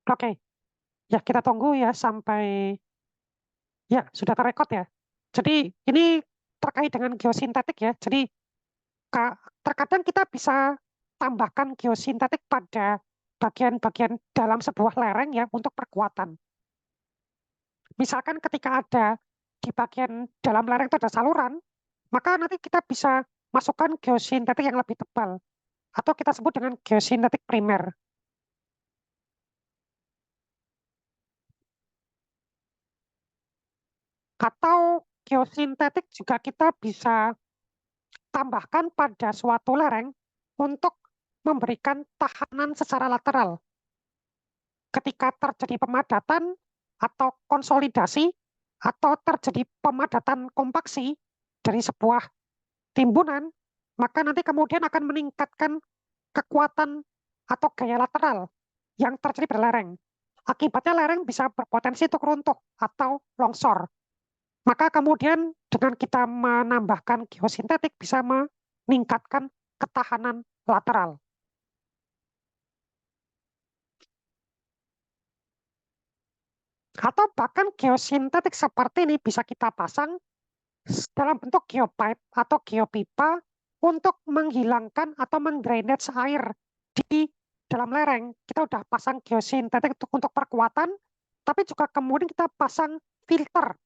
Oke, ya kita tunggu ya sampai ya sudah terrekod ya. Jadi ini terkait dengan geosintetik ya. Jadi terkadang kita bisa tambahkan geosintetik pada bagian-bagian dalam sebuah lereng ya untuk perkuatan. Misalkan ketika ada di bagian dalam lereng itu ada saluran, maka nanti kita bisa masukkan geosintetik yang lebih tebal atau kita sebut dengan geosintetik primer. Atau geosintetik juga kita bisa tambahkan pada suatu lereng untuk memberikan tahanan secara lateral. Ketika terjadi pemadatan atau konsolidasi atau terjadi pemadatan kompaksi dari sebuah timbunan, maka nanti kemudian akan meningkatkan kekuatan atau gaya lateral yang terjadi pada lereng. Akibatnya lereng bisa berpotensi untuk runtuh atau longsor. Maka kemudian dengan kita menambahkan geosintetik bisa meningkatkan ketahanan lateral. Atau bahkan geosintetik seperti ini bisa kita pasang dalam bentuk geopipe atau geopipa untuk menghilangkan atau mendrainage air di dalam lereng. Kita udah pasang geosintetik untuk perkuatan, tapi juga kemudian kita pasang filter.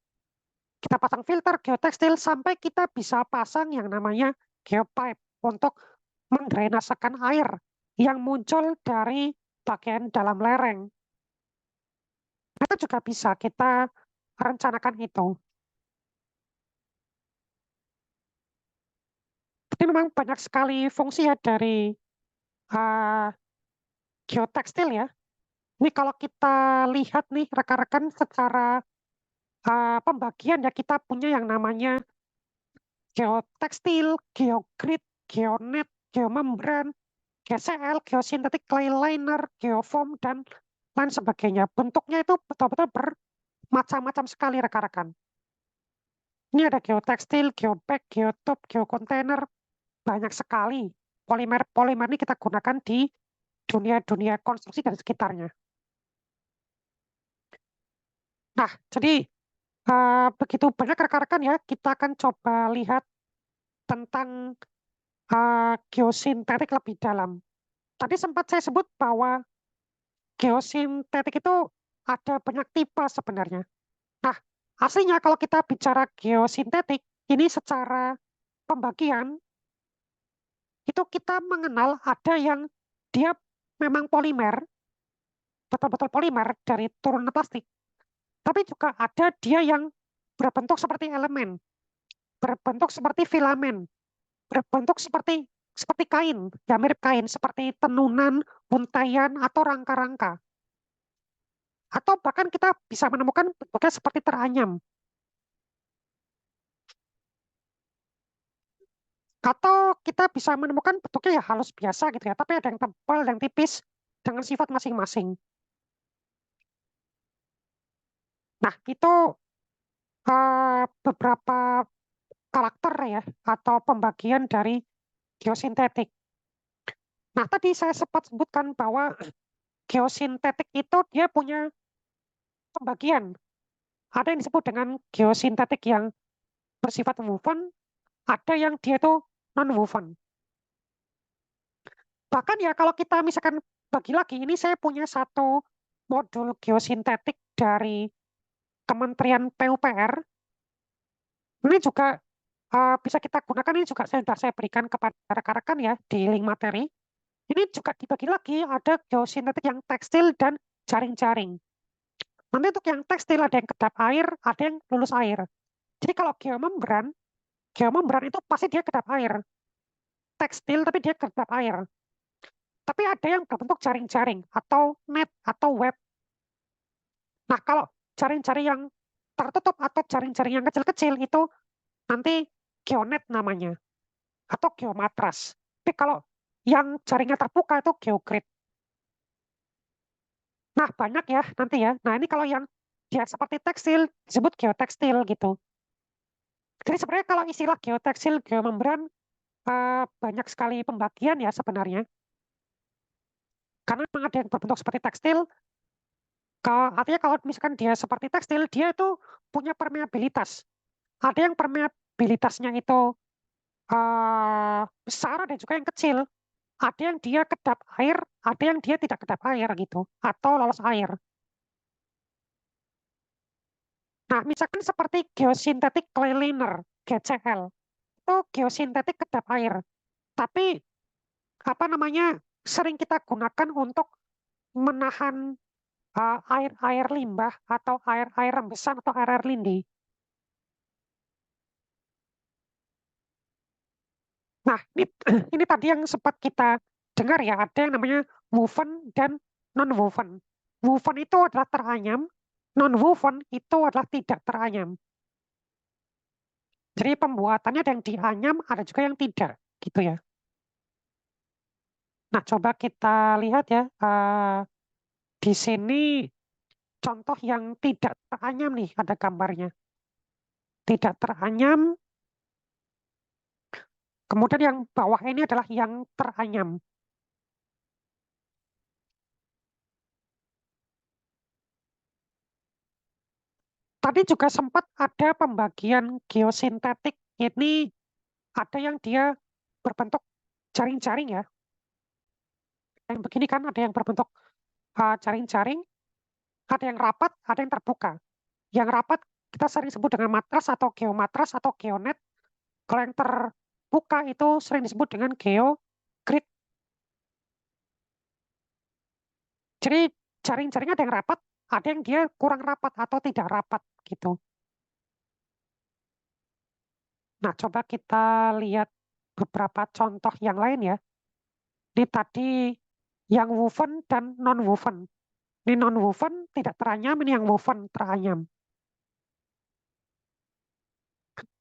Kita pasang filter geotekstil sampai kita bisa pasang yang namanya geopipe untuk mendrainasekan air yang muncul dari bagian dalam lereng. Itu juga bisa kita rencanakan itu. Jadi memang banyak sekali fungsi ya dari uh, geotekstil ya. Ini kalau kita lihat nih rekan-rekan secara pembagian ya kita punya yang namanya geotekstil, geogrid, geonet, geomembran, GCL, geosintetik clay liner, geofoam, dan lain sebagainya. Bentuknya itu betul-betul bermacam-macam sekali rekan-rekan. Ini ada geotekstil, geobag, geotop, geokontainer, banyak sekali. Polimer-polimer ini kita gunakan di dunia-dunia konstruksi dan sekitarnya. Nah, jadi begitu banyak rekan-rekan ya, kita akan coba lihat tentang geosintetik lebih dalam. Tadi sempat saya sebut bahwa geosintetik itu ada banyak tipe sebenarnya. Nah, aslinya kalau kita bicara geosintetik, ini secara pembagian, itu kita mengenal ada yang dia memang polimer, betul-betul polimer dari turunan plastik. Tapi juga ada dia yang berbentuk seperti elemen, berbentuk seperti filamen, berbentuk seperti kain, ya mirip kain, seperti tenunan, untaian, atau rangka-rangka. Atau bahkan kita bisa menemukan bentuknya seperti teranyam. Atau kita bisa menemukan bentuknya ya halus biasa gitu ya, tapi ada yang tebal, ada yang tipis, dengan sifat masing-masing. Nah, itu beberapa karakter ya, atau pembagian dari geosintetik. Nah, tadi saya sempat sebutkan bahwa geosintetik itu dia punya pembagian. Ada yang disebut dengan geosintetik yang bersifat woven, ada yang dia itu non-woven. Bahkan ya kalau kita misalkan bagi lagi, ini saya punya satu modul geosintetik dari Kementerian PUPR. Ini juga bisa kita gunakan, ini juga sudah saya berikan kepada rekan-rekan ya di link materi. Ini juga dibagi lagi, ada geosintetik yang tekstil dan jaring-jaring. Nanti untuk yang tekstil ada yang kedap air, ada yang lulus air. Jadi kalau geomembran, geomembran itu pasti dia kedap air. Tekstil tapi dia kedap air. Tapi ada yang berbentuk jaring-jaring atau net atau web. Nah, kalau jaring-jaring yang tertutup atau jaring-jaring yang kecil-kecil itu nanti geonet namanya atau geomatras. Tapi kalau yang jaringnya terbuka itu geogrid. Nah, banyak ya nanti ya. Nah, ini kalau yang dia seperti tekstil disebut geotekstil gitu. Jadi sebenarnya kalau istilah geotekstil, geomembran banyak sekali pembagian ya sebenarnya. Karena memang ada yang berbentuk seperti tekstil, Artinya kalau misalkan dia seperti tekstil, dia itu punya permeabilitas. Ada yang permeabilitasnya itu besar, ada juga yang kecil. Ada yang dia kedap air, ada yang dia tidak kedap air gitu, atau lolos air. Nah, misalkan seperti geosintetik clay liner, GCL, itu geosintetik kedap air. Tapi apa namanya sering kita gunakan untuk menahan air-air limbah atau air-air rembesan atau air-air lindi. Nah, ini, ini tadi yang sempat kita dengar ya, ada yang namanya woven dan non-woven. Woven itu adalah teranyam, non-woven itu adalah tidak teranyam. Jadi pembuatannya ada yang dianyam, ada juga yang tidak, gitu ya. Nah, coba kita lihat ya, di sini contoh yang tidak teranyam nih, ada gambarnya. Tidak teranyam, kemudian yang bawah ini adalah yang teranyam. Tadi juga sempat ada pembagian geosintetik. Ini ada yang dia berbentuk jaring-jaring ya. Yang begini kan ada yang berbentuk jaring-jaring, ada yang rapat, ada yang terbuka. Yang rapat kita sering sebut dengan matras atau geomatras atau geonet. Kalau yang terbuka itu sering disebut dengan geogrid. Jadi jaring-jaring ada yang rapat, ada yang dia kurang rapat atau tidak rapat gitu. Nah, coba kita lihat beberapa contoh yang lain ya. Ini tadi yang woven dan non-woven. Ini non-woven tidak teranyam, ini yang woven teranyam.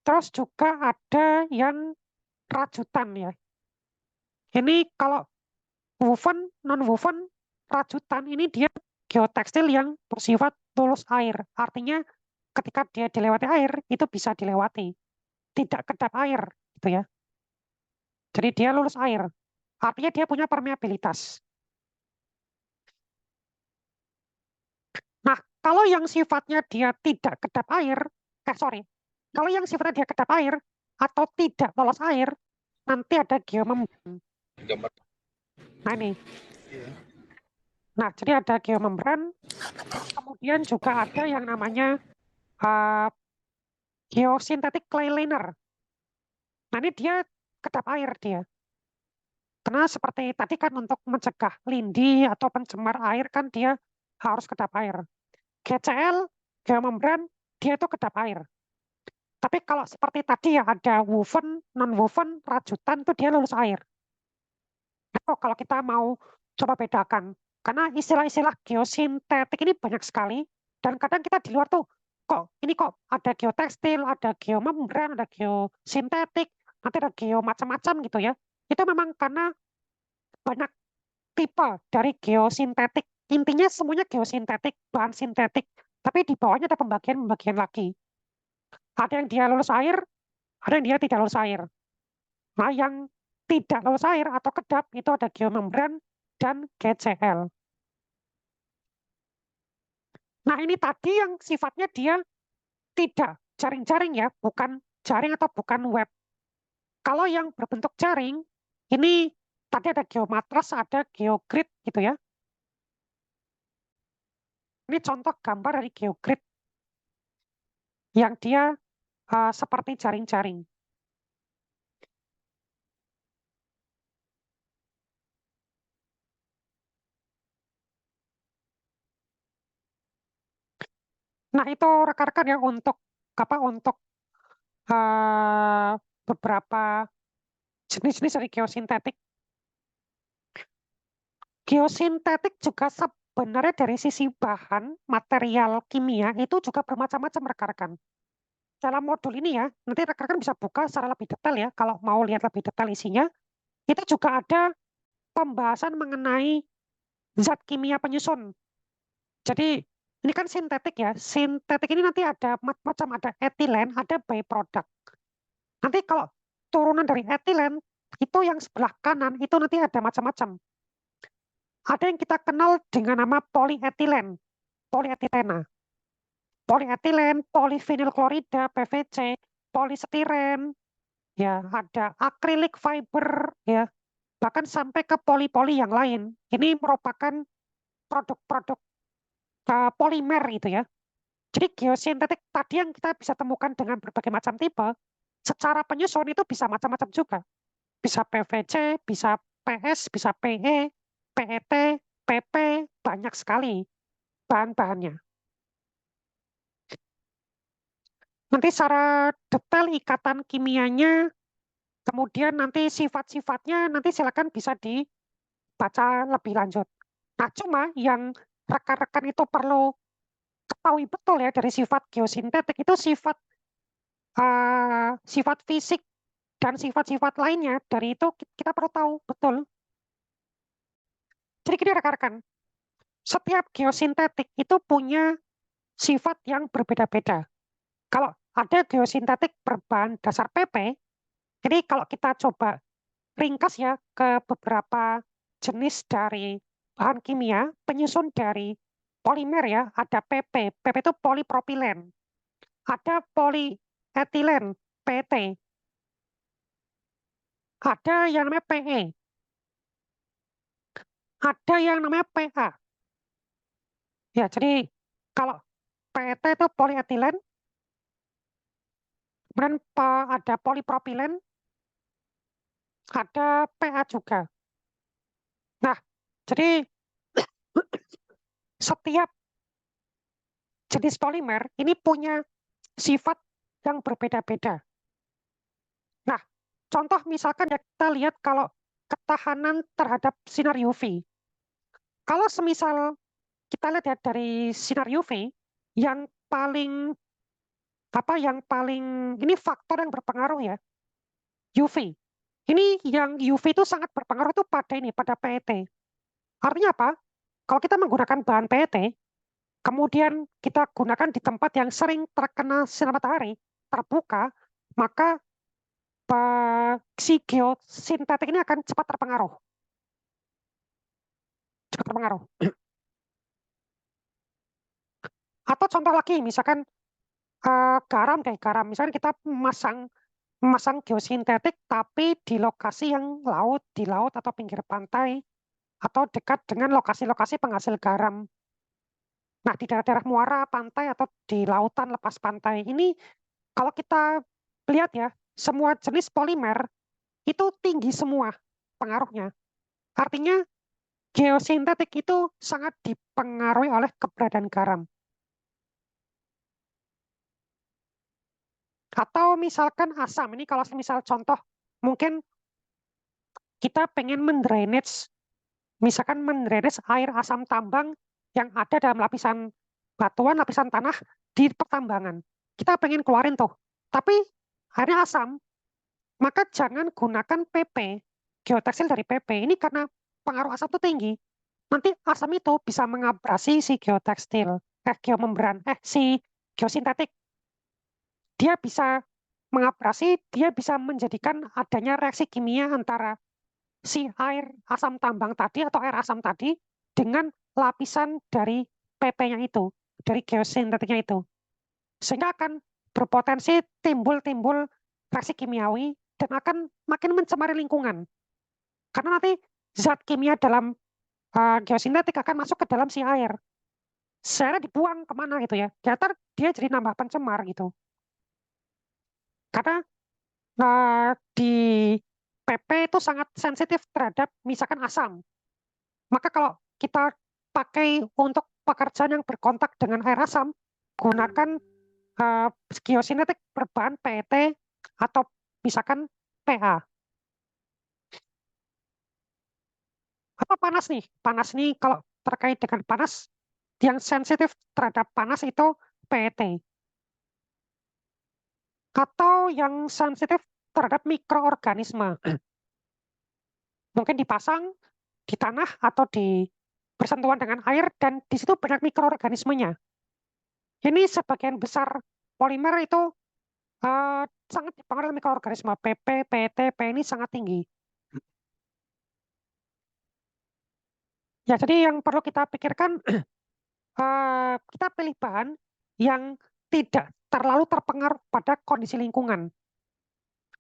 Terus juga ada yang rajutan ya. Ini kalau woven, non-woven, rajutan ini dia geotekstil yang bersifat tulus air. Artinya ketika dia dilewati air, itu bisa dilewati. Tidak kedap air, gitu ya. Jadi dia lulus air. Artinya dia punya permeabilitas. Nah, kalau yang sifatnya dia tidak kedap air, sorry, kalau yang sifatnya dia kedap air atau tidak lolos air, nanti ada geomembran. Nah ini, nah jadi ada geomembran, kemudian juga ada yang namanya uh, geosintetik clay liner. Nah ini dia kedap air dia. Karena seperti tadi kan untuk mencegah lindi atau pencemar air kan dia harus kedap air. GCL, geomembran, dia itu kedap air. Tapi kalau seperti tadi ya ada woven, non-woven, rajutan itu dia lulus air. Nah, kalau kita mau coba bedakan, karena istilah-istilah geosintetik ini banyak sekali, dan kadang kita di luar tuh, kok ada geotekstil, ada geomembran, ada geosintetik, nanti ada geo macam-macam gitu ya. Itu memang karena banyak tipe dari geosintetik. Intinya semuanya geosintetik, bahan sintetik, tapi di bawahnya ada pembagian-pembagian lagi. Ada yang dia lulus air, ada yang dia tidak lulus air. Nah, yang tidak lolos air atau kedap itu ada geomembran dan GCL. Nah, ini tadi yang sifatnya dia tidak jaring-jaring ya, bukan jaring atau bukan web. Kalau yang berbentuk jaring, ini tadi ada geomatras, ada geogrid gitu ya. Ini contoh gambar dari geogrid yang dia seperti jaring-jaring. Nah, itu rekan-rekan ya untuk apa untuk uh, beberapa jenis-jenis dari geosintetik. Geosintetik juga sebenarnya dari sisi bahan, material kimia itu juga bermacam-macam rekan-rekan. Dalam modul ini ya, nanti rekan-rekan bisa buka secara lebih detail ya, kalau mau lihat lebih detail isinya. Itu juga ada pembahasan mengenai zat kimia penyusun. Jadi ini kan sintetik ya, sintetik ini nanti ada macam ada etilen, ada byproduct. Nanti kalau turunan dari etilen, itu yang sebelah kanan, itu nanti ada macam-macam. Ada yang kita kenal dengan nama polyethylene. polietilena. Polietilen, polivinil klorida, PVC, polistiren, ya ada akrilik fiber, ya bahkan sampai ke poli-poli yang lain. Ini merupakan produk-produk polimer itu ya. Jadi geosintetik tadi yang kita bisa temukan dengan berbagai macam tipe, secara penyusun itu bisa macam-macam juga. Bisa PVC, bisa PS, bisa PE, PET, PP, banyak sekali bahan-bahannya. Nanti secara detail ikatan kimianya, kemudian nanti sifat-sifatnya, nanti silakan bisa dibaca lebih lanjut. Nah, cuma yang rekan-rekan itu perlu ketahui betul ya dari sifat geosintetik itu sifat fisik dan sifat-sifat lainnya. Dari itu kita perlu tahu betul. Jadi gini rekan-rekan, setiap geosintetik itu punya sifat yang berbeda-beda. Kalau ada geosintetik berbahan dasar PP, jadi kalau kita coba ringkas ya ke beberapa jenis dari bahan kimia, penyusun dari polimer ya, ada PP. PP itu polipropilen. Ada polietilen, PT. Ada yang namanya PE. Ada yang namanya PA. Ya, jadi kalau PET itu polietilen, kemudian ada polipropilen, ada PA juga. Nah, jadi setiap jenis polimer ini punya sifat yang berbeda-beda. Nah, contoh misalkan ya kita lihat kalau ketahanan terhadap sinar UV. Kalau semisal kita lihat ya dari sinar UV, yang paling ini faktor yang berpengaruh ya, UV. Ini yang UV itu sangat berpengaruh itu pada PET. Artinya apa? Kalau kita menggunakan bahan PET, kemudian kita gunakan di tempat yang sering terkena sinar matahari, terbuka, maka si geosintetik ini akan cepat terpengaruh. Cepat terpengaruh. Atau contoh lagi, misalkan garam deh, garam. Misalkan kita memasang geosintetik, tapi di lokasi yang di laut atau pinggir pantai, atau dekat dengan lokasi-lokasi penghasil garam. Nah, di daerah-daerah muara, pantai, atau di lautan lepas pantai, ini kalau kita lihat ya, semua jenis polimer itu tinggi semua pengaruhnya. Artinya, geosintetik itu sangat dipengaruhi oleh keberadaan garam. Atau misalkan asam, ini kalau misal contoh, mungkin kita pengen mendrainage, misalkan mendrainage air asam tambang yang ada dalam lapisan batuan, lapisan tanah di pertambangan. Kita pengen keluarin tuh, tapi airnya asam, maka jangan gunakan PP, geotekstil dari PP. Ini karena pengaruh asam itu tinggi. Nanti asam itu bisa mengabrasi si geotekstil, geomembran, si geosintetik. Dia bisa mengabrasi, dia bisa menjadikan adanya reaksi kimia antara si air asam tambang tadi atau air asam tadi dengan lapisan dari PP-nya itu, dari geosintetiknya itu. Sehingga akan berpotensi timbul reaksi kimiawi dan akan makin mencemari lingkungan. Karena nanti zat kimia dalam geosintetik akan masuk ke dalam si air. Secara dibuang kemana gitu ya. Ternyata dia jadi nambah pencemar gitu. Karena di PP itu sangat sensitif terhadap misalkan asam. Maka kalau kita pakai untuk pekerjaan yang berkontak dengan air asam, gunakan geosinetik berbahan PET atau misalkan PA. Apa panas nih? Panas nih kalau terkait dengan panas, yang sensitif terhadap panas itu PET. Atau yang sensitif terhadap mikroorganisme. Mungkin dipasang di tanah atau bersentuhan dengan air dan di situ banyak mikroorganismenya. Ini sebagian besar polimer itu sangat dipengaruhi mikroorganisme. PP, PT, P ini sangat tinggi. Ya, jadi yang perlu kita pikirkan kita pilih bahan yang tidak terlalu terpengaruh pada kondisi lingkungan.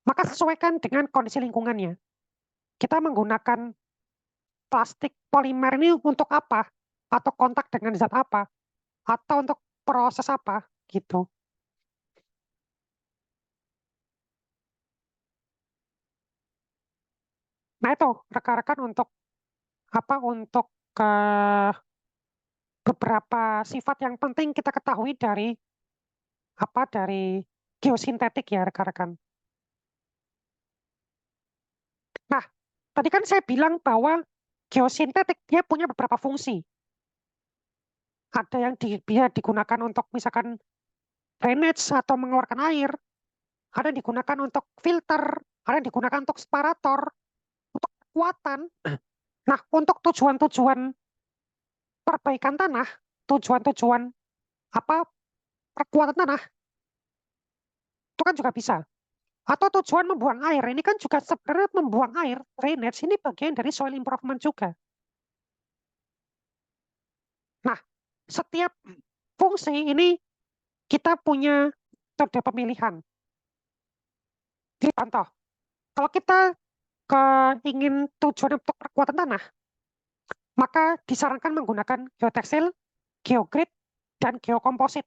Maka sesuaikan dengan kondisi lingkungannya. Kita menggunakan plastik polimer ini untuk apa? Atau kontak dengan zat apa? Atau untuk proses apa? Gitu. Nah itu rekan-rekan untuk apa? Untuk beberapa sifat yang penting kita ketahui dari geosintetik ya rekan-rekan. Nah, tadi kan saya bilang bahwa geosintetik dia punya beberapa fungsi. Ada yang bisa digunakan untuk misalkan drainage atau mengeluarkan air, ada yang digunakan untuk filter, ada yang digunakan untuk separator, untuk kekuatan. Nah, untuk tujuan-tujuan perbaikan tanah, tujuan-tujuan apa perkuatan tanah, itu kan juga bisa. Atau tujuan membuang air, ini kan juga sebenarnya membuang air, drainage, ini bagian dari soil improvement juga. Nah, setiap fungsi ini kita punya metode pemilihan. Jadi contoh, kalau kita ingin tujuan untuk perkuatan tanah, maka disarankan menggunakan geoteksil, geogrid, dan geokomposit.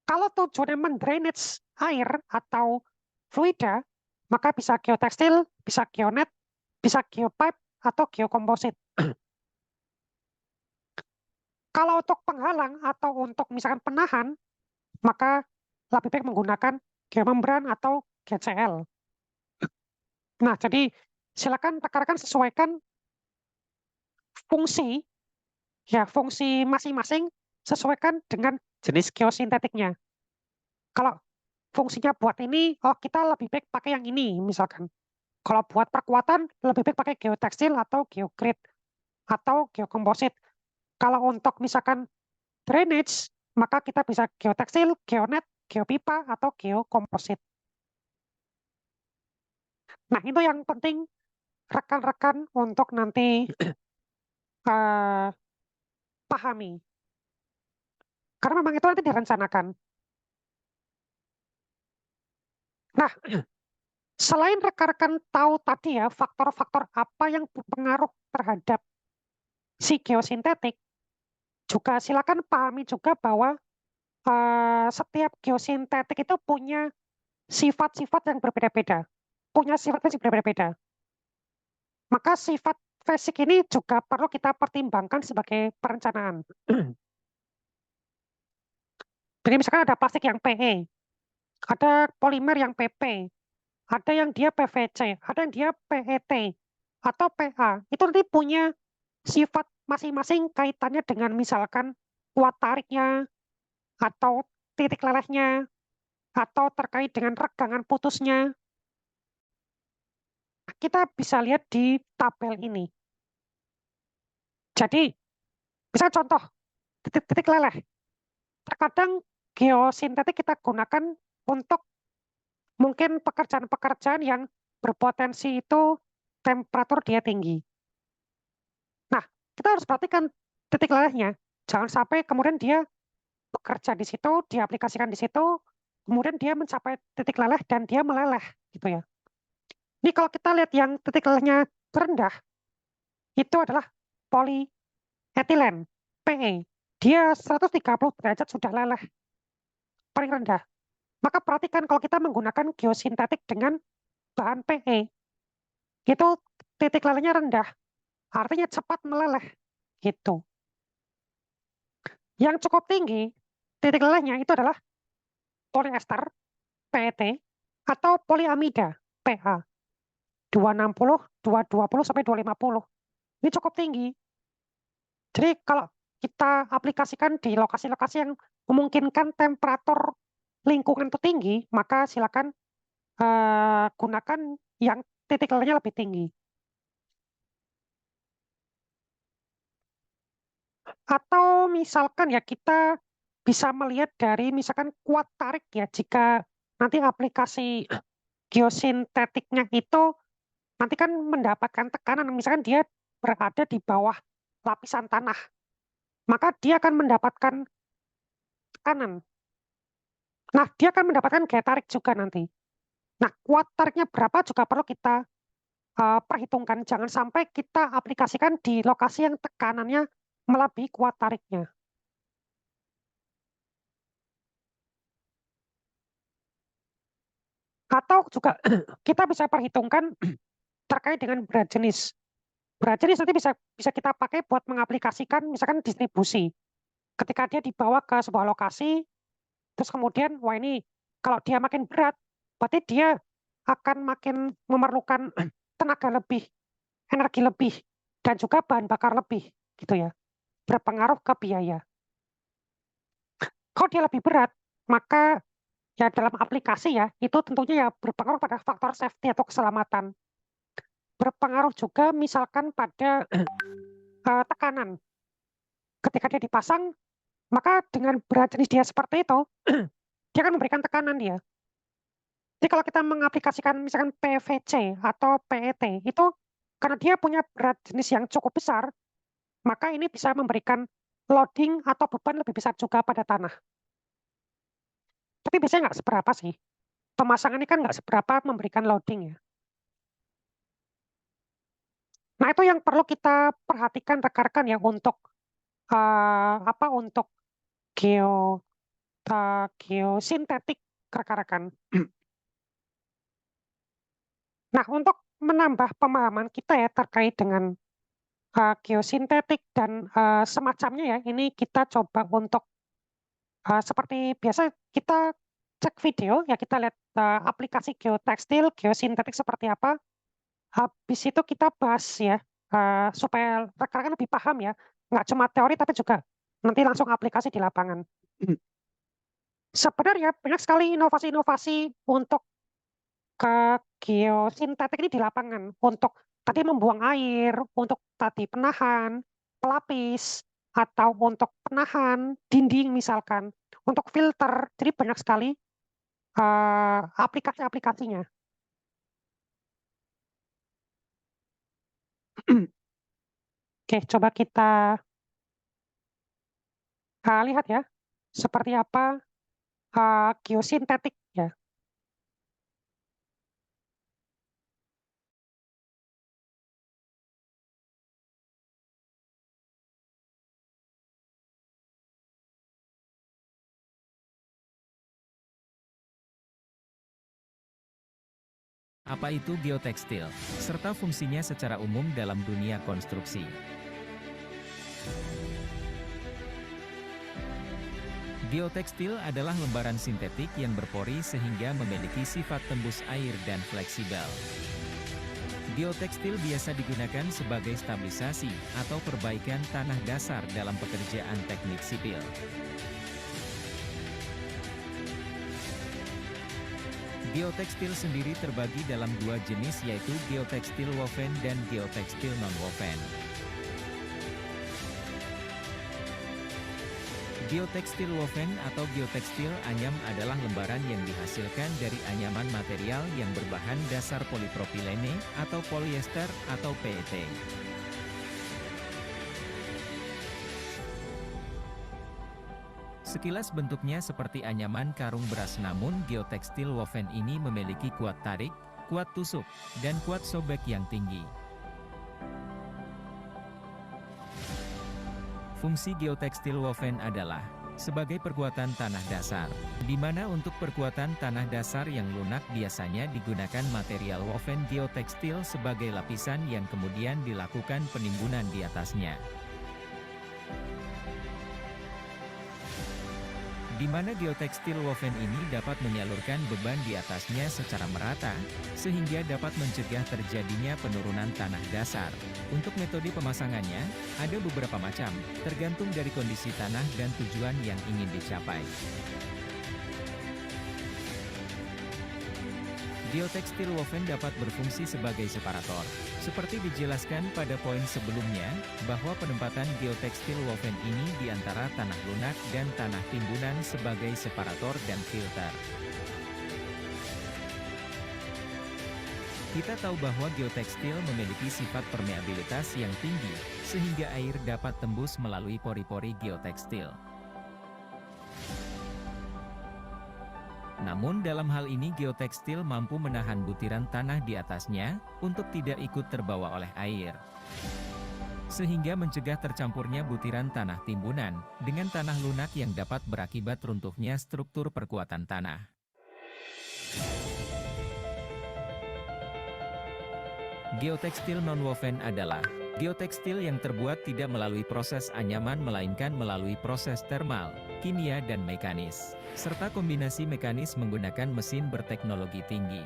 Kalau tujuannya mendrainage air atau fluida, maka bisa geotekstil, bisa geonet, bisa geopipe, atau geokomposit. Kalau untuk penghalang atau untuk misalkan penahan, maka lebih baik menggunakan geomembran atau GCL. Nah, jadi silakan rekan-rekan sesuaikan fungsi, ya fungsi masing-masing sesuaikan dengan jenis geosintetiknya. Kalau fungsinya buat ini, oh kita lebih baik pakai yang ini, misalkan. Kalau buat perkuatan, lebih baik pakai geotekstil atau geogrid atau geokomposit. Kalau untuk misalkan drainage, maka kita bisa geotekstil, geonet, geopipa, atau geokomposit. Nah, itu yang penting rekan-rekan untuk nanti eh, pahami. Karena memang itu nanti direncanakan. Nah, selain rekan-rekan tahu tadi ya, faktor-faktor apa yang berpengaruh terhadap si geosintetik, juga silakan pahami juga bahwa setiap geosintetik itu punya sifat-sifat yang berbeda-beda. Punya sifat fisik berbeda-beda. Maka sifat fisik ini juga perlu kita pertimbangkan sebagai perencanaan. Jadi misalkan ada plastik yang PE, ada polimer yang PP, ada yang dia PVC, ada yang dia PET, atau PA. Itu nanti punya sifat masing-masing kaitannya dengan misalkan kuat tariknya, atau titik lelehnya, atau terkait dengan regangan putusnya. Kita bisa lihat di tabel ini. Jadi, bisa contoh, titik-titik leleh. Terkadang geosintetik kita gunakan untuk mungkin pekerjaan-pekerjaan yang berpotensi itu temperatur dia tinggi. Nah, kita harus perhatikan titik lelehnya. Jangan sampai kemudian dia bekerja di situ, diaplikasikan di situ, kemudian dia mencapai titik leleh dan dia meleleh, gitu ya. Ini kalau kita lihat yang titik lelehnya rendah, itu adalah polietilen, PE. Dia 130 derajat sudah leleh, paling rendah. Maka perhatikan kalau kita menggunakan geosintetik dengan bahan PE, itu titik lelehnya rendah, artinya cepat meleleh, gitu. Yang cukup tinggi, titik lelehnya itu adalah polyester, PET, atau poliamida, PA. 260, 220 sampai 250. Ini cukup tinggi. Jadi kalau kita aplikasikan di lokasi-lokasi yang memungkinkan temperatur lingkungan itu tinggi, maka silakan gunakan yang titik lelehnya lebih tinggi. Atau misalkan ya kita bisa melihat dari misalkan kuat tarik ya, jika nanti aplikasi geosintetiknya itu nanti kan mendapatkan tekanan, misalkan dia berada di bawah lapisan tanah. maka dia akan mendapatkan tekanan. Nah, dia akan mendapatkan gaya tarik juga nanti. Nah, kuat tariknya berapa juga perlu kita perhitungkan. Jangan sampai kita aplikasikan di lokasi yang tekanannya melebihi kuat tariknya. Atau juga kita bisa perhitungkan terkait dengan berat jenis. Berat jenis nanti bisa kita pakai buat mengaplikasikan misalkan distribusi. Ketika dia dibawa ke sebuah lokasi, terus kemudian, wah ini kalau dia makin berat, berarti dia akan makin memerlukan tenaga lebih, energi lebih, dan juga bahan bakar lebih, gitu ya. Berpengaruh ke biaya. Kalau dia lebih berat, maka ya dalam aplikasi ya, itu tentunya ya berpengaruh pada faktor safety atau keselamatan. Berpengaruh juga misalkan pada tekanan. Ketika dia dipasang, maka dengan berat jenis dia seperti itu, dia akan memberikan tekanan dia. Jadi kalau kita mengaplikasikan misalkan PVC atau PET, itu karena dia punya berat jenis yang cukup besar, maka ini bisa memberikan loading atau beban lebih besar juga pada tanah. Tapi biasanya nggak seberapa sih. Pemasangan ini kan nggak seberapa memberikan loading ya. Nah itu yang perlu kita perhatikan rekan-rekan ya untuk untuk geosintetik rekan-rekan. Nah untuk menambah pemahaman kita ya terkait dengan geosintetik dan semacamnya ya, ini kita coba untuk seperti biasa kita cek video ya, kita lihat aplikasi geotekstil, geosintetik seperti apa. Habis itu kita bahas ya supaya rekan-rekan lebih paham ya, nggak cuma teori tapi juga nanti langsung aplikasi di lapangan. Sebenarnya banyak sekali inovasi-inovasi untuk ke geosintetik ini di lapangan untuk tadi membuang air, untuk tadi penahan, pelapis, atau untuk penahan dinding misalkan, untuk filter. Jadi banyak sekali aplikasi-aplikasinya. Oke, coba kita lihat ya, seperti apa geosintetik ya. Apa itu geotekstil, serta fungsinya secara umum dalam dunia konstruksi. Geotekstil adalah lembaran sintetik yang berpori sehingga memiliki sifat tembus air dan fleksibel. Geotekstil biasa digunakan sebagai stabilisasi atau perbaikan tanah dasar dalam pekerjaan teknik sipil. Geotekstil sendiri terbagi dalam dua jenis yaitu geotekstil woven dan geotekstil non-woven. Geotekstil woven atau geotekstil anyam adalah lembaran yang dihasilkan dari anyaman material yang berbahan dasar polipropilene atau polyester atau PET. Sekilas bentuknya seperti anyaman karung beras, namun geotekstil woven ini memiliki kuat tarik, kuat tusuk, dan kuat sobek yang tinggi. Fungsi geotekstil woven adalah sebagai perkuatan tanah dasar, di mana untuk perkuatan tanah dasar yang lunak biasanya digunakan material woven geotekstil sebagai lapisan yang kemudian dilakukan penimbunan di atasnya. Di mana geotekstil woven ini dapat menyalurkan beban di atasnya secara merata, sehingga dapat mencegah terjadinya penurunan tanah dasar. Untuk metode pemasangannya, ada beberapa macam, tergantung dari kondisi tanah dan tujuan yang ingin dicapai. Geotekstil woven dapat berfungsi sebagai separator. Seperti dijelaskan pada poin sebelumnya, bahwa penempatan geotekstil woven ini di antara tanah lunak dan tanah timbunan sebagai separator dan filter. Kita tahu bahwa geotekstil memiliki sifat permeabilitas yang tinggi, sehingga air dapat tembus melalui pori-pori geotekstil. Namun dalam hal ini geotekstil mampu menahan butiran tanah di atasnya, untuk tidak ikut terbawa oleh air. Sehingga mencegah tercampurnya butiran tanah timbunan, dengan tanah lunak yang dapat berakibat runtuhnya struktur perkuatan tanah. Geotekstil non-woven adalah geotekstil yang terbuat tidak melalui proses anyaman melainkan melalui proses termal, kimia dan mekanis, serta kombinasi mekanis menggunakan mesin berteknologi tinggi.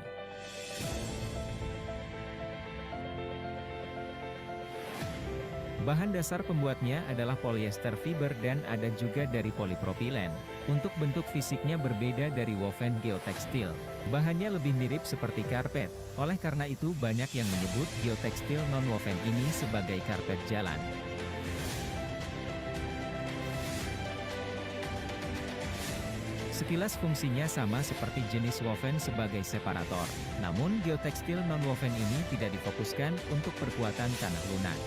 Bahan dasar pembuatnya adalah polyester fiber dan ada juga dari polipropilen. Untuk bentuk fisiknya berbeda dari woven geotekstil. Bahannya lebih mirip seperti karpet, oleh karena itu banyak yang menyebut geotekstil non-woven ini sebagai karpet jalan. Sekilas fungsinya sama seperti jenis woven sebagai separator, namun geotekstil non-woven ini tidak difokuskan untuk perkuatan tanah lunak.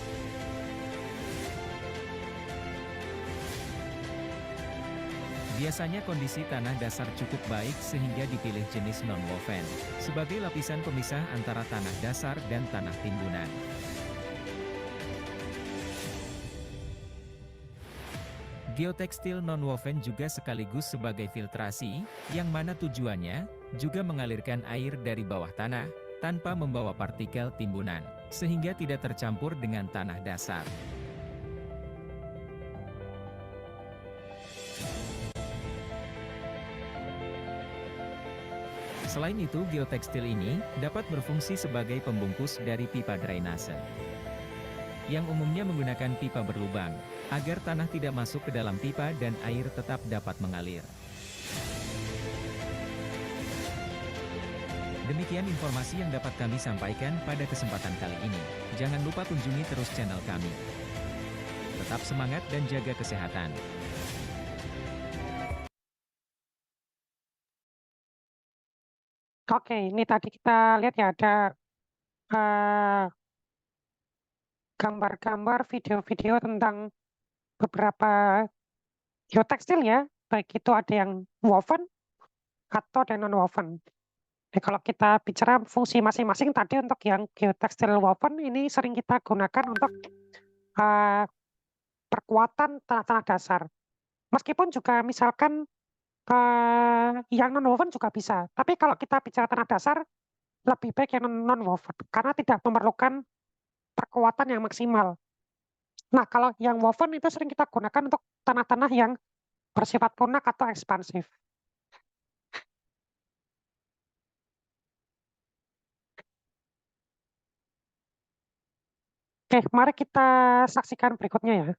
Biasanya kondisi tanah dasar cukup baik sehingga dipilih jenis non-woven, sebagai lapisan pemisah antara tanah dasar dan tanah timbunan. Geotekstil non-woven juga sekaligus sebagai filtrasi, yang mana tujuannya, juga mengalirkan air dari bawah tanah, tanpa membawa partikel timbunan, sehingga tidak tercampur dengan tanah dasar. Selain itu, geotekstil ini dapat berfungsi sebagai pembungkus dari pipa drainase, yang umumnya menggunakan pipa berlubang, agar tanah tidak masuk ke dalam pipa dan air tetap dapat mengalir. Demikian informasi yang dapat kami sampaikan pada kesempatan kali ini. Jangan lupa kunjungi terus channel kami. Tetap semangat dan jaga kesehatan. Oke, ini tadi kita lihat ya ada eh, gambar-gambar, video-video tentang beberapa geotekstil ya, baik itu ada yang woven atau ada yang non-woven. Jadi kalau kita bicara fungsi masing-masing tadi untuk yang geotekstil woven ini sering kita gunakan untuk eh, perkuatan tanah-tanah dasar. Meskipun juga misalkan yang non-woven juga bisa. Tapi kalau kita bicara tanah dasar, lebih baik yang non-woven, karena tidak memerlukan perkuatan yang maksimal. Nah, kalau yang woven itu sering kita gunakan untuk tanah-tanah yang bersifat lunak atau ekspansif. Oke, mari kita saksikan berikutnya ya.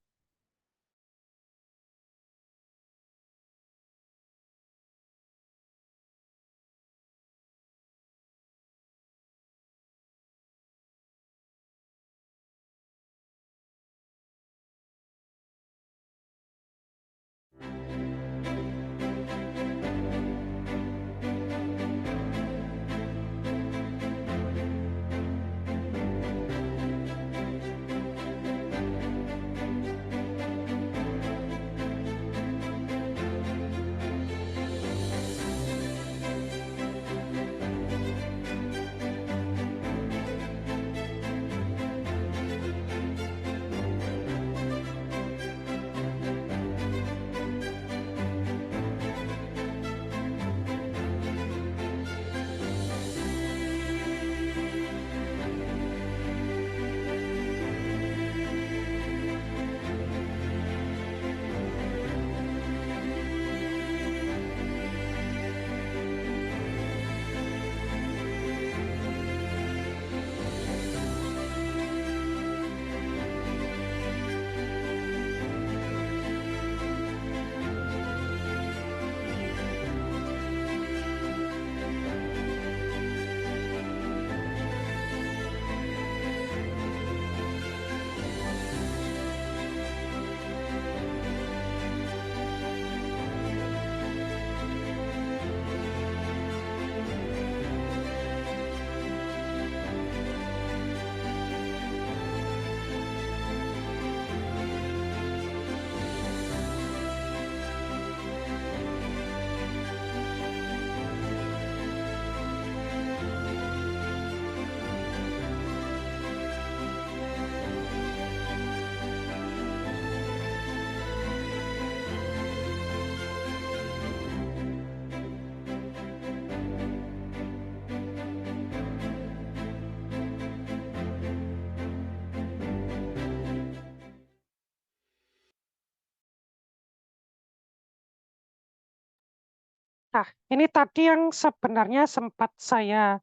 Nah, ini tadi yang sebenarnya sempat saya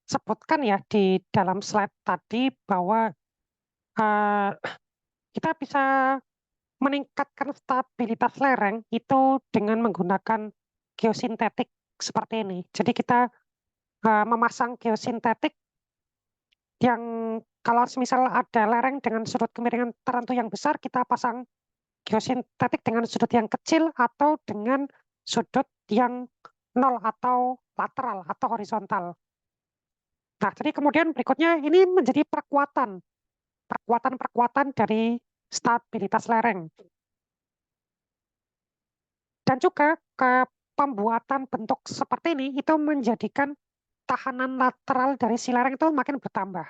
sebutkan ya di dalam slide tadi bahwa eh, kita bisa meningkatkan stabilitas lereng itu dengan menggunakan geosintetik seperti ini. Jadi kita memasang geosintetik yang kalau misal ada lereng dengan sudut kemiringan tertentu yang besar, kita pasang geosintetik dengan sudut yang kecil atau dengan sudut yang nol atau lateral atau horizontal. Nah, jadi kemudian berikutnya ini menjadi perkuatan dari stabilitas lereng. Dan juga ke pembuatan bentuk seperti ini itu menjadikan tahanan lateral dari si lereng itu makin bertambah.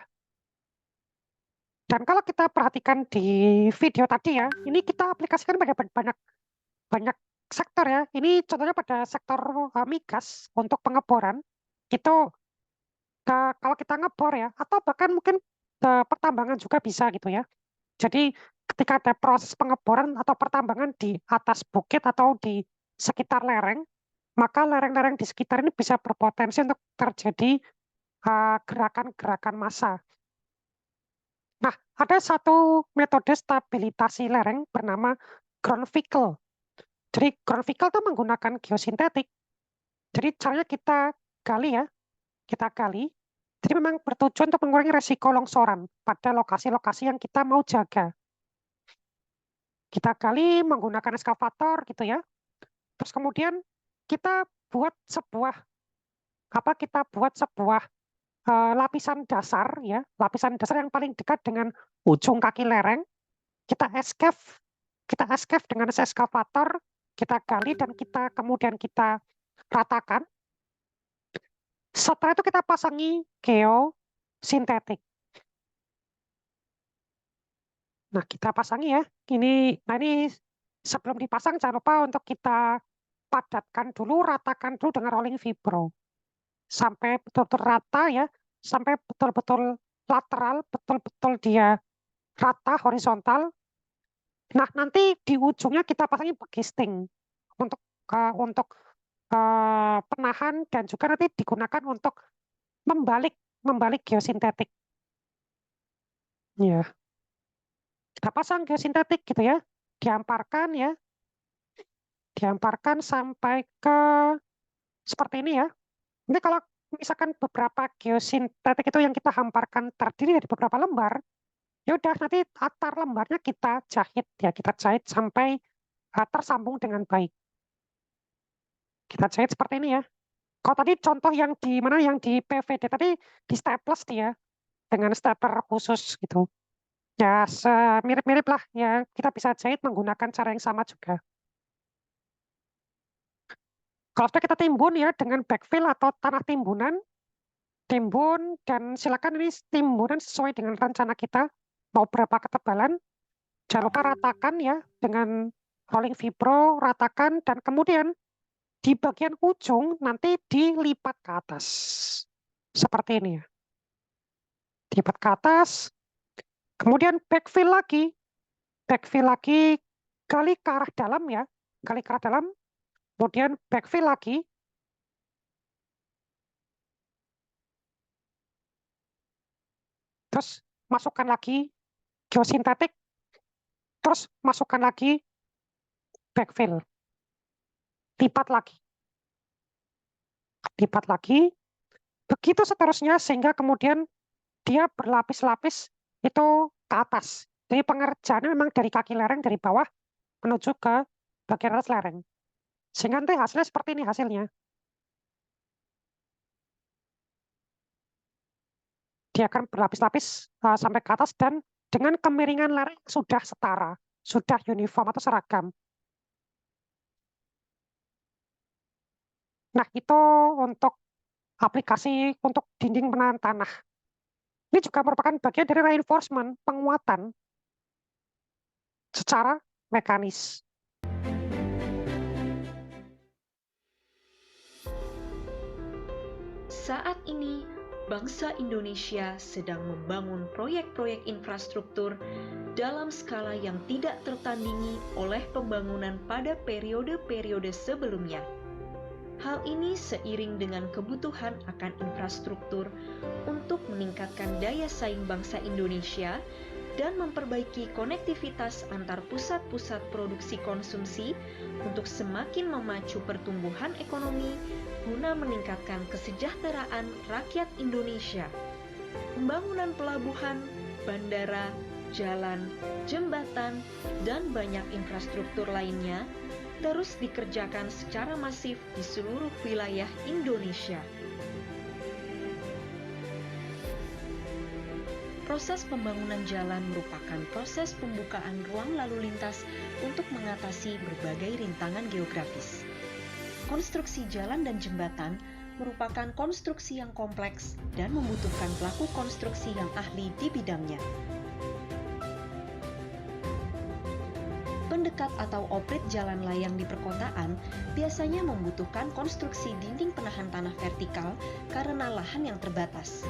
Dan kalau kita perhatikan di video tadi ya, ini kita aplikasikan pada banyak sektor ya. Ini contohnya pada sektor migas untuk pengeboran. Itu kalau kita ngebor ya, atau bahkan mungkin pertambangan juga bisa gitu ya. Jadi ketika ada proses pengeboran atau pertambangan di atas bukit atau di sekitar lereng, maka lereng-lereng di sekitar ini bisa berpotensi untuk terjadi gerakan-gerakan massa. Nah, ada satu metode stabilisasi lereng bernama ground vehicle. Jadi ground vehicle itu menggunakan geosintetik. Jadi caranya kita gali ya, kita gali. Jadi memang bertujuan untuk mengurangi resiko longsoran pada lokasi-lokasi yang kita mau jaga. Kita gali menggunakan eskavator gitu ya. Terus kemudian kita buat sebuah lapisan dasar ya, lapisan dasar yang paling dekat dengan ujung kaki lereng. Kita escape dengan eskavator, kita gali dan kemudian kita ratakan. Setelah itu kita pasangi geosintetik. Nah, kita pasangi ya. Ini sebelum dipasang jangan lupa untuk kita padatkan dulu, ratakan dulu dengan rolling vibro. Sampai betul-betul rata ya, sampai betul-betul lateral, betul-betul dia rata horizontal. Nah, nanti di ujungnya kita pasangi gisting untuk penahan dan juga nanti digunakan untuk membalik membalik geosintetik. Ya, kita pasang geosintetik gitu ya, dihamparkan ya, dihamparkan sampai ke seperti ini ya. Nanti kalau misalkan beberapa geosintetik itu yang kita hamparkan terdiri dari beberapa lembar, ya udah nanti antar lembarnya kita jahit ya, kita jahit sampai tersambung dengan baik. Kita jahit seperti ini ya. Kalau tadi contoh yang di mana yang di PVD tadi di staples dia dengan stapler khusus gitu. Ya, mirip-mirip lah ya. Kita bisa jahit menggunakan cara yang sama juga. Kalau sudah kita timbun ya dengan backfill atau tanah timbunan, timbun dan silakan ini timbunan sesuai dengan rencana kita mau berapa ketebalan. Jangan lupa ratakan ya dengan rolling vibro, ratakan dan kemudian di bagian ujung nanti dilipat ke atas. Seperti ini ya. Dilipat ke atas, kemudian backfill lagi, gali ke arah dalam ya, gali ke arah dalam, kemudian backfill lagi, terus masukkan lagi geosintetik, terus masukkan lagi backfill, lipat lagi, begitu seterusnya sehingga kemudian dia berlapis-lapis itu ke atas. Jadi pengerjaannya memang dari kaki lereng dari bawah menuju ke bagian atas lereng. Sehingga nanti hasilnya seperti ini hasilnya. Dia akan berlapis-lapis sampai ke atas dan dengan kemiringan lereng sudah setara, sudah uniform atau seragam. Nah, itu untuk aplikasi untuk dinding penahan tanah. Ini juga merupakan bagian dari reinforcement, penguatan secara mekanis. Saat ini, bangsa Indonesia sedang membangun proyek-proyek infrastruktur dalam skala yang tidak tertandingi oleh pembangunan pada periode-periode sebelumnya. Hal ini seiring dengan kebutuhan akan infrastruktur untuk meningkatkan daya saing bangsa Indonesia dan memperbaiki konektivitas antar pusat-pusat produksi konsumsi untuk semakin memacu pertumbuhan ekonomi guna meningkatkan kesejahteraan rakyat Indonesia. Pembangunan pelabuhan, bandara, jalan, jembatan, dan banyak infrastruktur lainnya terus dikerjakan secara masif di seluruh wilayah Indonesia. Proses pembangunan jalan merupakan proses pembukaan ruang lalu lintas untuk mengatasi berbagai rintangan geografis. Konstruksi jalan dan jembatan merupakan konstruksi yang kompleks dan membutuhkan pelaku konstruksi yang ahli di bidangnya. Pendekat atau oprit jalan layang di perkotaan biasanya membutuhkan konstruksi dinding penahan tanah vertikal karena lahan yang terbatas.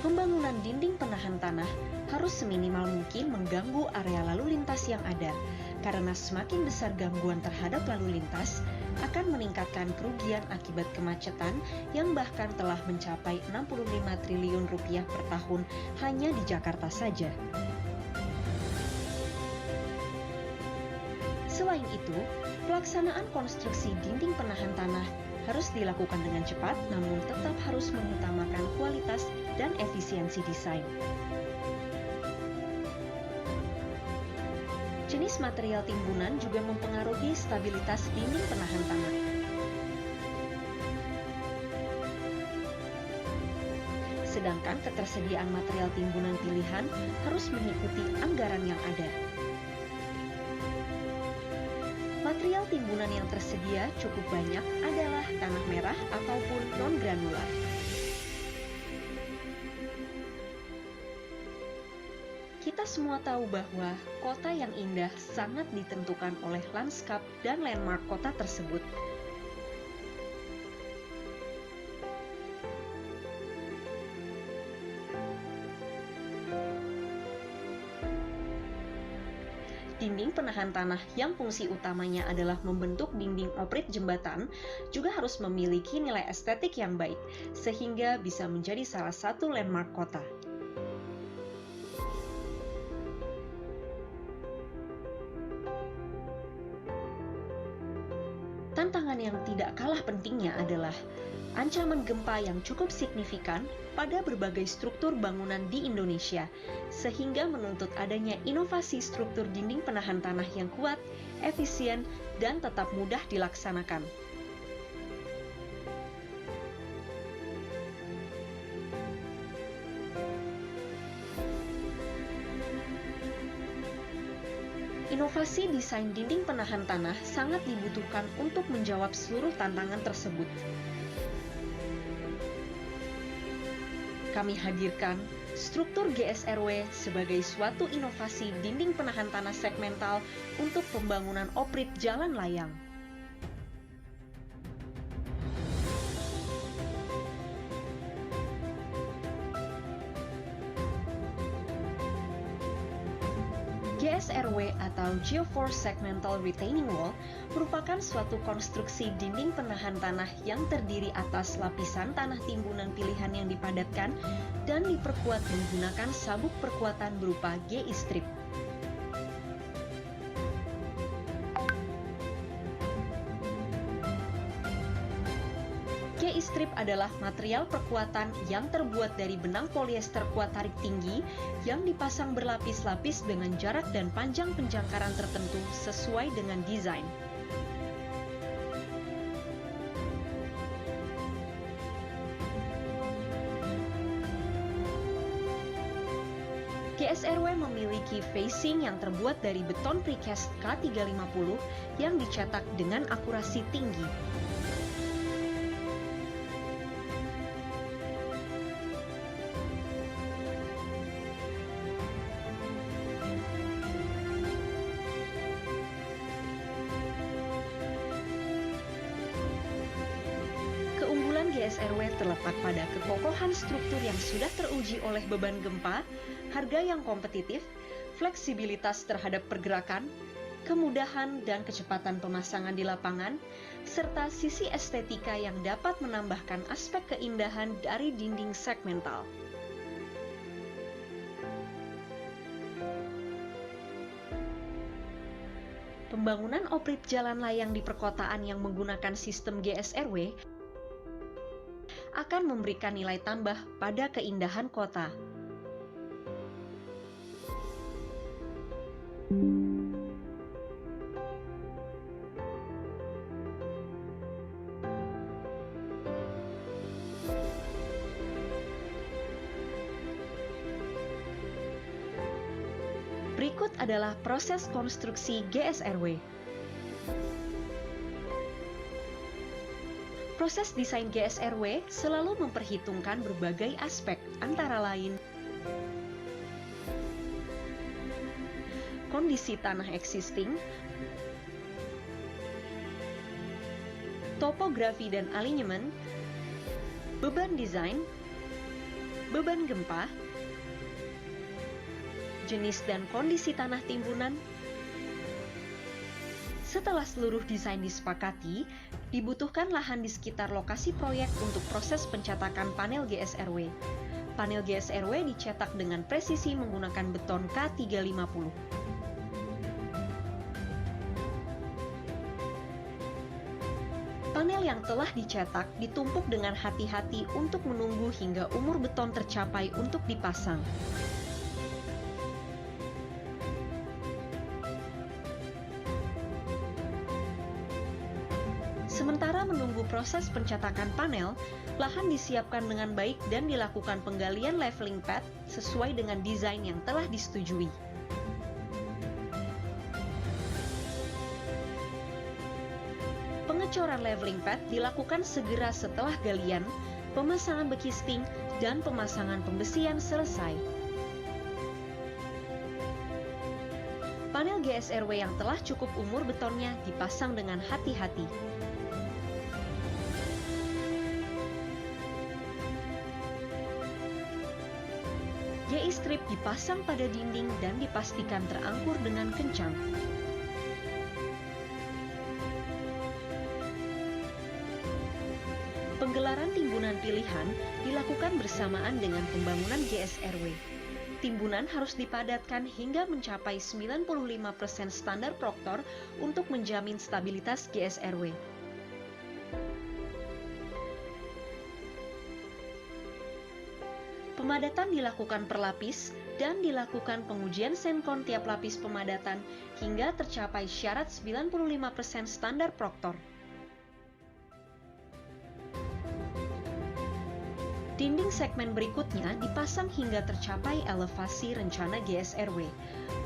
Pembangunan dinding penahan tanah harus seminimal mungkin mengganggu area lalu lintas yang ada, karena semakin besar gangguan terhadap lalu lintas akan meningkatkan kerugian akibat kemacetan yang bahkan telah mencapai 65 triliun rupiah per tahun hanya di Jakarta saja. Selain itu, pelaksanaan konstruksi dinding penahan tanah harus dilakukan dengan cepat, namun tetap harus mengutamakan kualitas dan efisiensi desain. Jenis material timbunan juga mempengaruhi stabilitas dinding penahan tanah. Sedangkan ketersediaan material timbunan pilihan harus mengikuti anggaran yang ada. Material timbunan yang tersedia cukup banyak adalah tanah merah ataupun non-granular. Kita semua tahu bahwa kota yang indah sangat ditentukan oleh lanskap dan landmark kota tersebut. Dinding penahan tanah yang fungsi utamanya adalah membentuk dinding oprit jembatan juga harus memiliki nilai estetik yang baik, sehingga bisa menjadi salah satu landmark kota. Tantangan yang tidak kalah pentingnya adalah ancaman gempa yang cukup signifikan pada berbagai struktur bangunan di Indonesia, sehingga menuntut adanya inovasi struktur dinding penahan tanah yang kuat, efisien, dan tetap mudah dilaksanakan. Inovasi desain dinding penahan tanah sangat dibutuhkan untuk menjawab seluruh tantangan tersebut. Kami hadirkan struktur GSRW sebagai suatu inovasi dinding penahan tanah segmental untuk pembangunan oprit jalan layang. GSRW atau Geoforce Segmental Retaining Wall merupakan suatu konstruksi dinding penahan tanah yang terdiri atas lapisan tanah timbunan pilihan yang dipadatkan dan diperkuat menggunakan sabuk perkuatan berupa GI-strip. GI-strip adalah material perkuatan yang terbuat dari benang polyester kuat tarik tinggi yang dipasang berlapis-lapis dengan jarak dan panjang penjangkaran tertentu sesuai dengan desain. GSRW memiliki facing yang terbuat dari beton precast K350 yang dicetak dengan akurasi tinggi. GSRW terletak pada kekokohan struktur yang sudah teruji oleh beban gempa, harga yang kompetitif, fleksibilitas terhadap pergerakan, kemudahan dan kecepatan pemasangan di lapangan, serta sisi estetika yang dapat menambahkan aspek keindahan dari dinding segmental. Pembangunan oprit jalan layang di perkotaan yang menggunakan sistem GSRW akan memberikan nilai tambah pada keindahan kota. Berikut adalah proses konstruksi GSRW. Proses desain GSRW selalu memperhitungkan berbagai aspek, antara lain kondisi tanah existing, topografi dan alinyemen, beban desain, beban gempa, jenis dan kondisi tanah timbunan. Setelah seluruh desain disepakati, dibutuhkan lahan di sekitar lokasi proyek untuk proses pencetakan panel GSRW. Panel GSRW dicetak dengan presisi menggunakan beton K350. Panel yang telah dicetak ditumpuk dengan hati-hati untuk menunggu hingga umur beton tercapai untuk dipasang. Sementara menunggu proses pencetakan panel, lahan disiapkan dengan baik dan dilakukan penggalian leveling pad sesuai dengan desain yang telah disetujui. Pengecoran leveling pad dilakukan segera setelah galian, pemasangan bekisting, dan pemasangan pembesian selesai. Panel GSRW yang telah cukup umur betonnya dipasang dengan hati-hati. GI strip dipasang pada dinding dan dipastikan terangkur dengan kencang. Penggelaran timbunan pilihan dilakukan bersamaan dengan pembangunan GSRW. Timbunan harus dipadatkan hingga mencapai 95% standar Proctor untuk menjamin stabilitas GSRW. Pemadatan dilakukan per lapis dan dilakukan pengujian senkon tiap lapis pemadatan hingga tercapai syarat 95% standar Proctor. Dinding segmen berikutnya dipasang hingga tercapai elevasi rencana GSRW.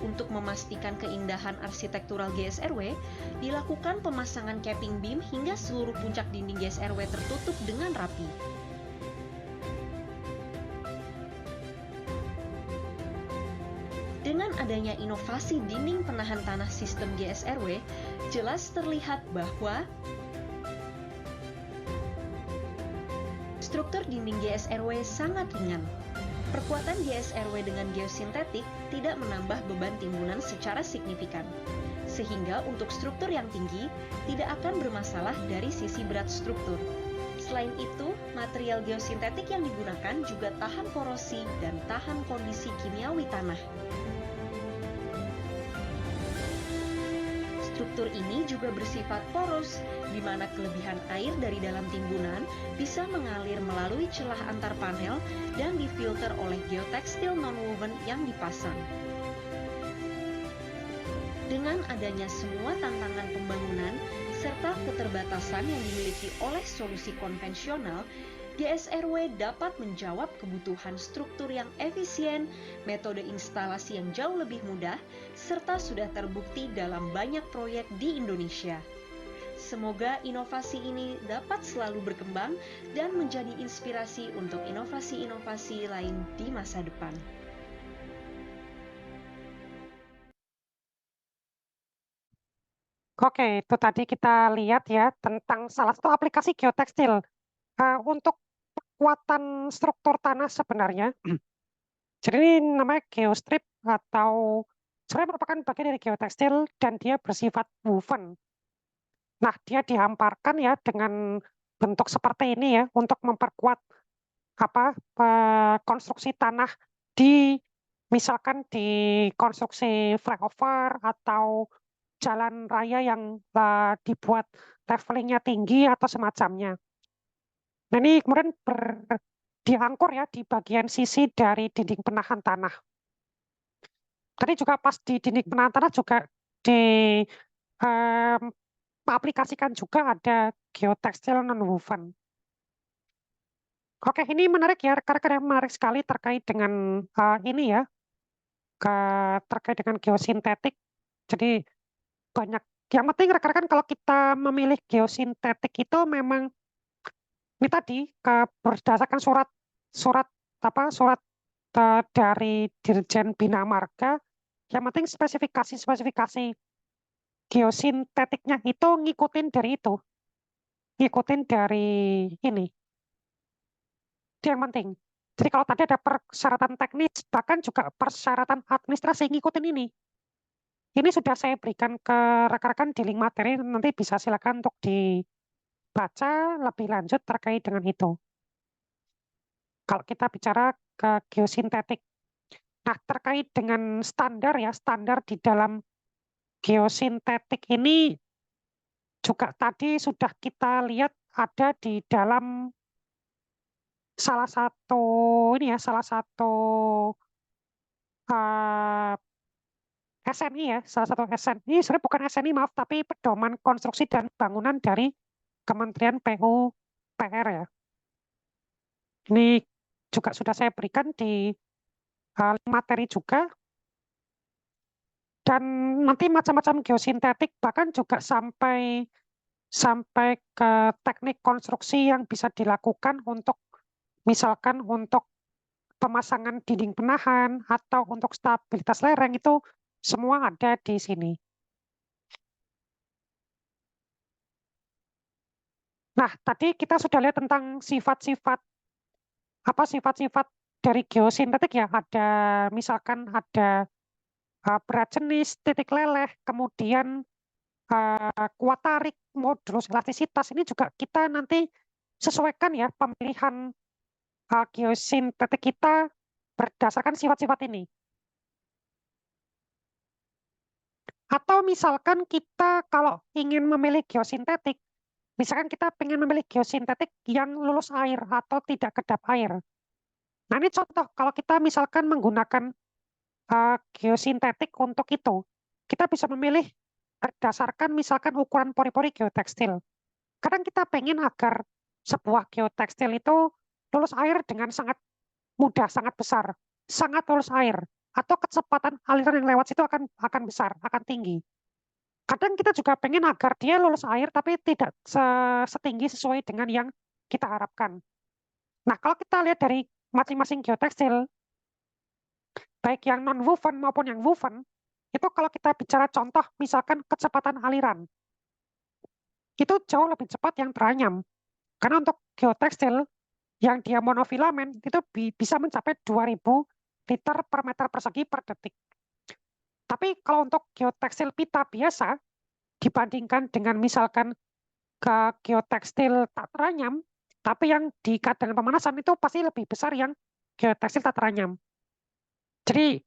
Untuk memastikan keindahan arsitektural GSRW, dilakukan pemasangan capping beam hingga seluruh puncak dinding GSRW tertutup dengan rapi. Dengan adanya inovasi dinding penahan tanah sistem GSRW, jelas terlihat bahwa struktur dinding GSRW sangat ringan. Perkuatan GSRW dengan geosintetik tidak menambah beban timbunan secara signifikan, sehingga untuk struktur yang tinggi tidak akan bermasalah dari sisi berat struktur. Selain itu, material geosintetik yang digunakan juga tahan korosi dan tahan kondisi kimiawi tanah. Struktur ini juga bersifat poros, di mana kelebihan air dari dalam timbunan bisa mengalir melalui celah antar panel dan difilter oleh geotekstil nonwoven yang dipasang. Dengan adanya semua tantangan pembangunan serta keterbatasan yang dimiliki oleh solusi konvensional, GSRW dapat menjawab kebutuhan struktur yang efisien, metode instalasi yang jauh lebih mudah, serta sudah terbukti dalam banyak proyek di Indonesia. Semoga inovasi ini dapat selalu berkembang dan menjadi inspirasi untuk inovasi-inovasi lain di masa depan. Oke, itu tadi kita lihat ya tentang salah satu aplikasi geotekstil untuk kekuatan struktur tanah sebenarnya, jadi ini namanya geostrip atau sebenarnya merupakan bagian dari geotekstil dan dia bersifat woven. Nah, dia dihamparkan ya dengan bentuk seperti ini ya untuk memperkuat konstruksi tanah di misalkan di konstruksi flyover atau jalan raya yang dibuat levelingnya tinggi atau semacamnya. Nah, ini kemudian diangkur ya di bagian sisi dari dinding penahan tanah. Tadi juga pas di dinding penahan tanah juga di aplikasikan juga ada geotekstil non-woven. Oke, ini menarik ya, rekan-rekan, menarik sekali terkait dengan ini ya, terkait dengan geosintetik. Jadi banyak, yang penting rekan-rekan kalau kita memilih geosintetik itu memang ini tadi berdasarkan surat dari Dirjen Bina Marga, yang penting spesifikasi geosintetiknya itu ngikutin dari itu, ngikutin dari ini. Itu yang penting. Jadi kalau tadi ada persyaratan teknis, bahkan juga persyaratan administrasi, ngikutin ini. Ini sudah saya berikan ke rekan-rekan di link materi, nanti bisa silakan untuk dibaca lebih lanjut terkait dengan itu. Kalau kita bicara ke geosintetik. Nah, terkait dengan standar ya, standar di dalam geosintetik ini juga tadi sudah kita lihat ada di dalam salah satu uh, SNI ya, salah satu SNI, sebenarnya bukan SNI maaf, tapi Pedoman Konstruksi dan Bangunan dari Kementerian PUPR ya. Ini juga sudah saya berikan di materi juga. Dan nanti macam-macam geosintetik, bahkan juga sampai ke teknik konstruksi yang bisa dilakukan untuk misalkan untuk pemasangan dinding penahan atau untuk stabilitas lereng itu semua ada di sini. Nah, tadi kita sudah lihat tentang sifat-sifat dari geosintetik ya. Ada misalkan ada berat jenis, titik leleh, kemudian kuat tarik, modulus elastisitas. Ini juga kita nanti sesuaikan ya pemilihan geosintetik kita berdasarkan sifat-sifat ini. Atau misalkan kita kalau ingin memilih geosintetik, misalkan kita ingin memilih geosintetik yang lulus air atau tidak kedap air. Nah, ini contoh kalau kita misalkan menggunakan geosintetik untuk itu, kita bisa memilih berdasarkan misalkan ukuran pori-pori geotekstil. Kadang kita pengen agar sebuah geotekstil itu lulus air dengan sangat mudah, sangat besar, sangat lulus air, atau kecepatan aliran yang lewat situ akan besar, akan tinggi. Kadang kita juga pengen agar dia lulus air tapi tidak setinggi sesuai dengan yang kita harapkan. Nah, kalau kita lihat dari masing-masing geotekstil, baik yang non-woven maupun yang woven, itu kalau kita bicara contoh misalkan kecepatan aliran, itu jauh lebih cepat yang teranyam. Karena untuk geotekstil yang dia monofilamen itu bisa mencapai 2000 liter per meter persegi per detik. Tapi kalau untuk geotekstil pita biasa, dibandingkan dengan misalkan ke geotekstil tak teranyam, tapi yang diikat dengan pemanasan itu pasti lebih besar yang geotekstil tak teranyam. Jadi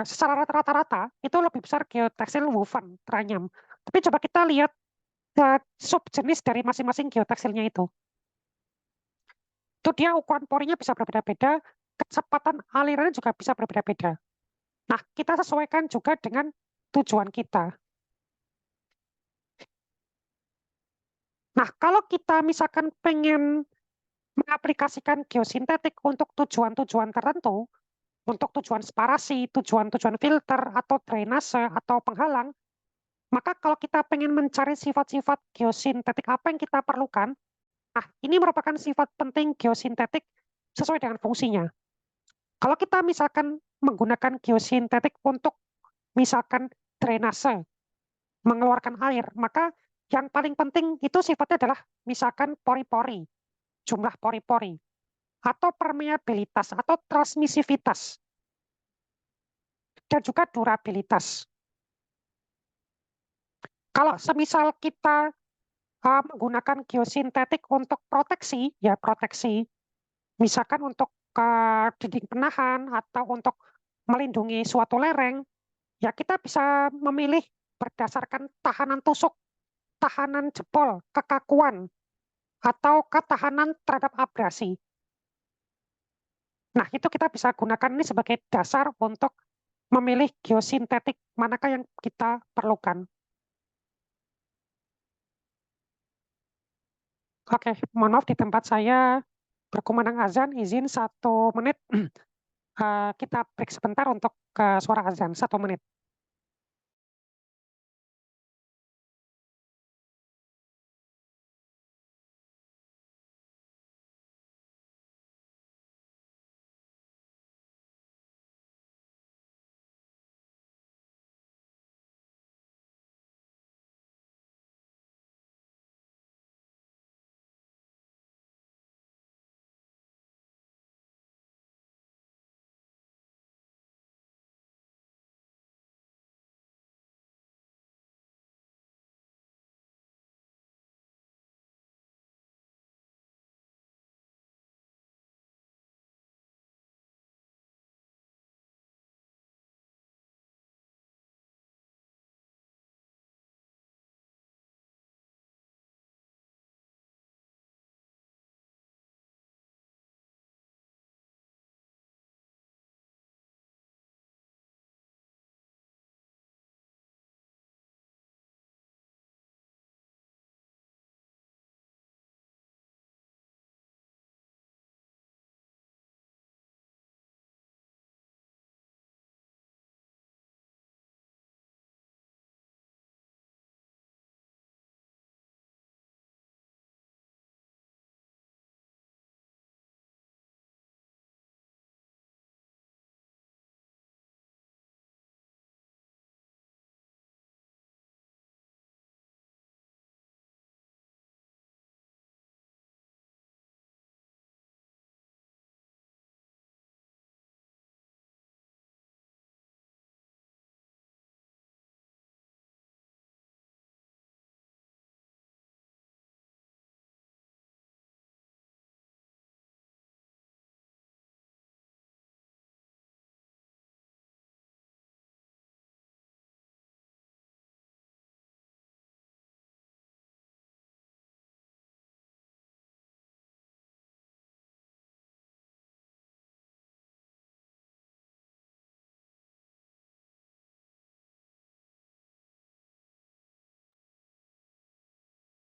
secara rata-rata itu lebih besar geotekstil woven teranyam. Tapi coba kita lihat subjenis dari masing-masing geotekstilnya itu. Itu dia ukuran porinya bisa berbeda-beda, kecepatan alirannya juga bisa berbeda-beda. Nah, kita sesuaikan juga dengan tujuan kita. Nah, kalau kita misalkan pengen mengaplikasikan geosintetik untuk tujuan-tujuan tertentu, untuk tujuan separasi, tujuan-tujuan filter, atau drainase, atau penghalang, maka kalau kita pengen mencari sifat-sifat geosintetik apa yang kita perlukan, nah ini merupakan sifat penting geosintetik sesuai dengan fungsinya. Kalau kita misalkan menggunakan geosintetik untuk misalkan drainase, mengeluarkan air, maka yang paling penting itu sifatnya adalah misalkan pori-pori. jumlah pori-pori, atau permeabilitas, atau transmisivitas, dan juga durabilitas. Kalau semisal kita menggunakan geosintetik untuk proteksi, ya proteksi, misalkan untuk dinding penahan atau untuk melindungi suatu lereng, ya kita bisa memilih berdasarkan tahanan tusuk, tahanan jebol, kekakuan, atau ketahanan terhadap abrasi. Nah, itu kita bisa gunakan ini sebagai dasar untuk memilih geosintetik manakah yang kita perlukan. Oke, mohon maaf di tempat saya berkumandang azan, izin 1 menit. Kita break sebentar untuk suara azan, 1 menit.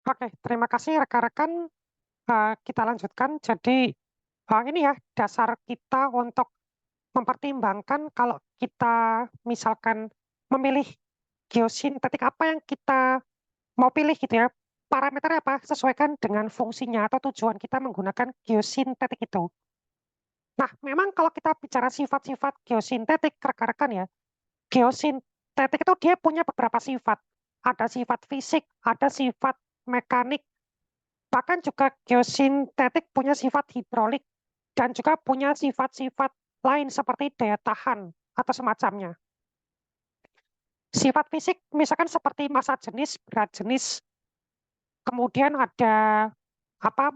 Oke, terima kasih rekan-rekan. Kita lanjutkan. Jadi ini ya dasar kita untuk mempertimbangkan kalau kita misalkan memilih geosintetik apa yang kita mau pilih gitu ya. Parameternya apa? Sesuaikan dengan fungsinya atau tujuan kita menggunakan geosintetik itu. Nah, memang kalau kita bicara sifat-sifat geosintetik, rekan-rekan ya, geosintetik itu dia punya beberapa sifat. Ada sifat fisik, ada sifat mekanik, bahkan juga geosintetik punya sifat hidrolik, dan juga punya sifat-sifat lain seperti daya tahan atau semacamnya. Sifat fisik misalkan seperti massa jenis, berat jenis, kemudian ada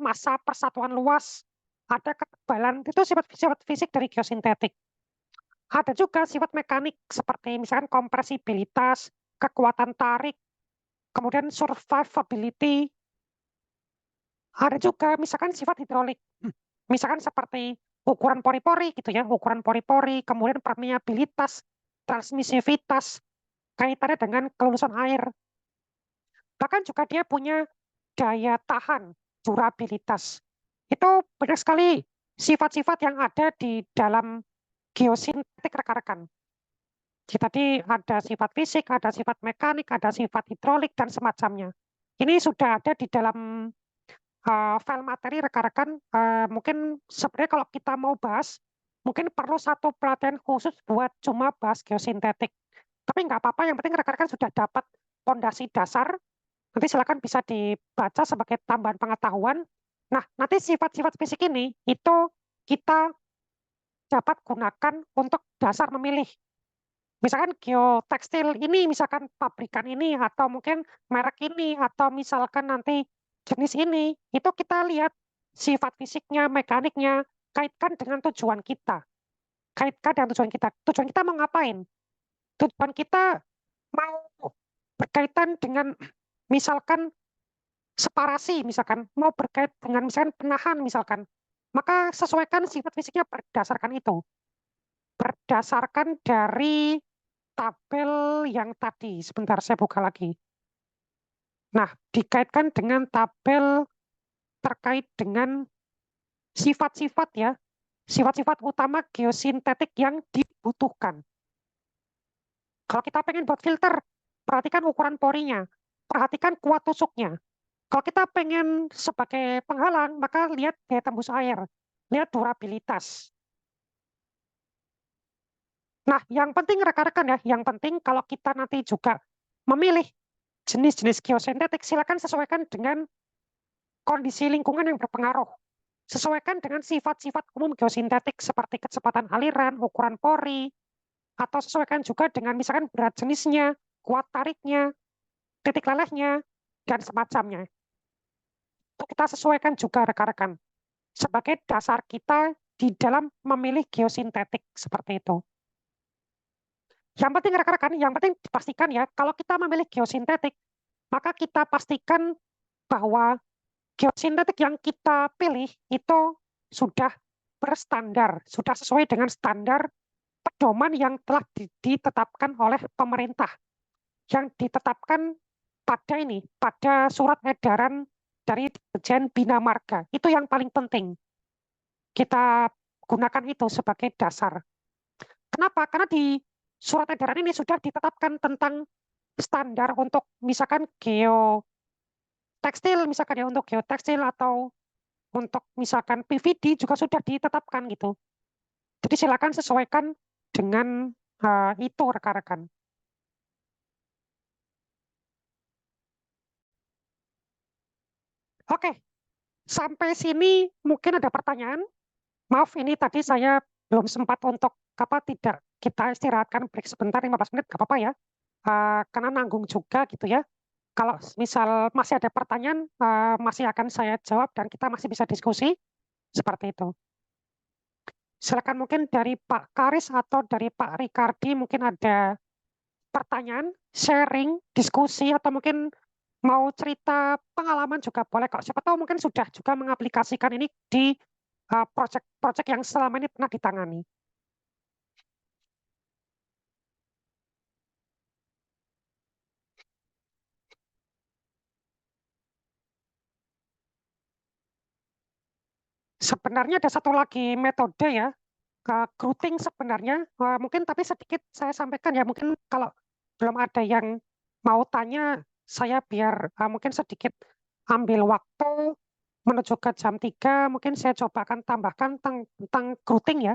massa persatuan luas, ada ketebalan, itu sifat-sifat fisik dari geosintetik. Ada juga sifat mekanik seperti misalkan kompresibilitas, kekuatan tarik, kemudian survivability. Ada juga misalkan sifat hidrolik, misalkan seperti ukuran pori-pori gitu ya, ukuran pori-pori, kemudian permeabilitas, transmisivitas, kaitannya dengan kelulusan air. Bahkan juga dia punya daya tahan, durabilitas. Itu banyak sekali sifat-sifat yang ada di dalam geosintetik rekan-rekan. Jadi tadi ada sifat fisik, ada sifat mekanik, ada sifat hidrolik, dan semacamnya. Ini sudah ada di dalam file materi rekan-rekan. Mungkin sebenarnya kalau kita mau bahas, mungkin perlu satu pelatihan khusus buat cuma bahas geosintetik. Tapi nggak apa-apa, yang penting rekan-rekan sudah dapat fondasi dasar. Nanti silakan bisa dibaca sebagai tambahan pengetahuan. Nah, nanti sifat-sifat fisik ini itu kita dapat gunakan untuk dasar memilih. Misalkan geotekstil ini, misalkan pabrikan ini, atau mungkin merek ini, atau misalkan nanti jenis ini, itu kita lihat sifat fisiknya, mekaniknya, kaitkan dengan tujuan kita. Kaitkan dengan tujuan kita. Tujuan kita mau ngapain? Tujuan kita mau berkaitan dengan misalkan separasi, misalkan mau berkait dengan misalkan penahan, misalkan. Maka sesuaikan sifat fisiknya berdasarkan itu. Berdasarkan dari tabel yang tadi. Sebentar, saya buka lagi. Nah, dikaitkan dengan tabel terkait dengan sifat-sifat ya, sifat-sifat utama geosintetik yang dibutuhkan. Kalau kita pengen buat filter, perhatikan ukuran porinya, perhatikan kuat tusuknya. Kalau kita pengen sebagai penghalang, maka lihat daya tembus air, lihat durabilitas. Nah, yang penting rekan-rekan ya, yang penting kalau kita nanti juga memilih jenis-jenis geosintetik, silakan sesuaikan dengan kondisi lingkungan yang berpengaruh. Sesuaikan dengan sifat-sifat umum geosintetik seperti kecepatan aliran, ukuran pori, atau sesuaikan juga dengan misalkan berat jenisnya, kuat tariknya, titik lelehnya, dan semacamnya. Itu kita sesuaikan juga rekan-rekan sebagai dasar kita di dalam memilih geosintetik seperti itu. Yang penting rekan-rekan, yang penting dipastikan ya, kalau kita memilih geosintetik, maka kita pastikan bahwa geosintetik yang kita pilih itu sudah berstandar, sudah sesuai dengan standar pedoman yang telah ditetapkan oleh pemerintah, yang ditetapkan pada surat edaran dari Dirjen Bina Marga. Itu yang paling penting. Kita gunakan itu sebagai dasar. Kenapa? Karena di surat edaran ini sudah ditetapkan tentang standar untuk misalkan geotekstil, misalkan ya untuk geotekstil atau untuk misalkan PVD juga sudah ditetapkan gitu. Jadi silakan sesuaikan dengan itu rekan-rekan. Oke, sampai sini mungkin ada pertanyaan. Maaf, ini tadi saya belum sempat untuk tidak kita istirahatkan break sebentar 15 menit, nggak apa-apa ya. Karena nanggung juga gitu ya. Kalau misal masih ada pertanyaan, masih akan saya jawab dan kita masih bisa diskusi seperti itu. Silakan mungkin dari Pak Karis atau dari Pak Ricardi mungkin ada pertanyaan, sharing, diskusi, atau mungkin mau cerita pengalaman juga boleh kok. Siapa tahu mungkin sudah juga mengaplikasikan ini di proyek-proyek yang selama ini pernah ditangani. Sebenarnya ada satu lagi metode ya, grouping sebenarnya. Mungkin tapi sedikit saya sampaikan ya, mungkin kalau belum ada yang mau tanya, saya biar mungkin sedikit ambil waktu menuju ke jam 3, mungkin saya coba akan tambahkan tentang grouping ya.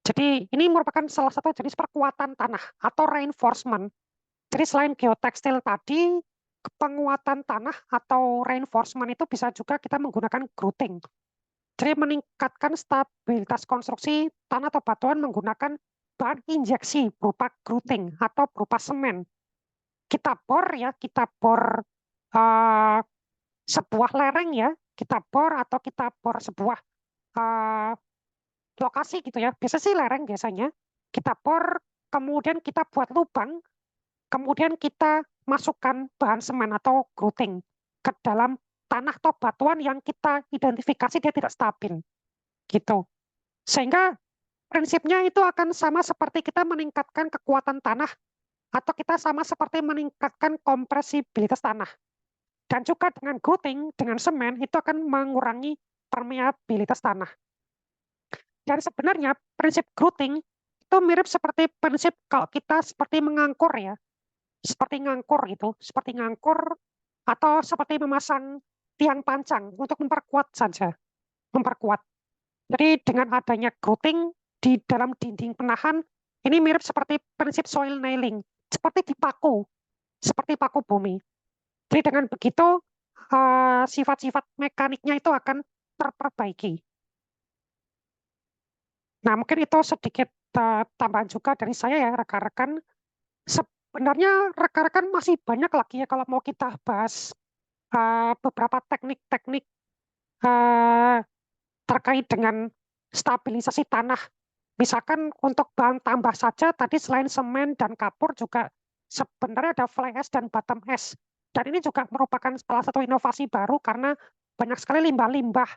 Jadi ini merupakan salah satu jenis perkuatan tanah atau reinforcement. Jadi selain geotekstil tadi, penguatan tanah atau reinforcement itu bisa juga kita menggunakan grouting. Jadi meningkatkan stabilitas konstruksi tanah atau batuan menggunakan bahan injeksi berupa grouting atau berupa semen. Kita bor ya, kita bor uh, sebuah lereng ya, kita bor atau kita bor sebuah uh, lokasi gitu ya. Biasa sih lereng biasanya. Kita bor, kemudian kita buat lubang, kemudian kita masukkan bahan semen atau grouting ke dalam tanah atau batuan yang kita identifikasi dia tidak stabil. Gitu. Sehingga prinsipnya itu akan sama seperti kita meningkatkan kekuatan tanah atau kita sama seperti meningkatkan kompresibilitas tanah. Dan juga dengan grouting, dengan semen, itu akan mengurangi permeabilitas tanah. Dan sebenarnya prinsip grouting itu mirip seperti prinsip kalau kita seperti mengangkur ya, seperti ngangkur gitu, seperti ngangkur atau seperti memasang tiang pancang untuk memperkuat saja, memperkuat. Jadi dengan adanya grouting di dalam dinding penahan, ini mirip seperti prinsip soil nailing, seperti dipaku, seperti paku bumi. Jadi dengan begitu, sifat-sifat mekaniknya itu akan terperbaiki. Nah, mungkin itu sedikit tambahan juga dari saya ya, rekan-rekan. Sebenarnya rekan-rekan masih banyak lagi ya kalau mau kita bahas beberapa teknik-teknik eh, terkait dengan stabilisasi tanah. Misalkan untuk bahan tambah saja, tadi selain semen dan kapur juga sebenarnya ada fly ash dan bottom ash. Dan ini juga merupakan salah satu inovasi baru karena banyak sekali limbah-limbah,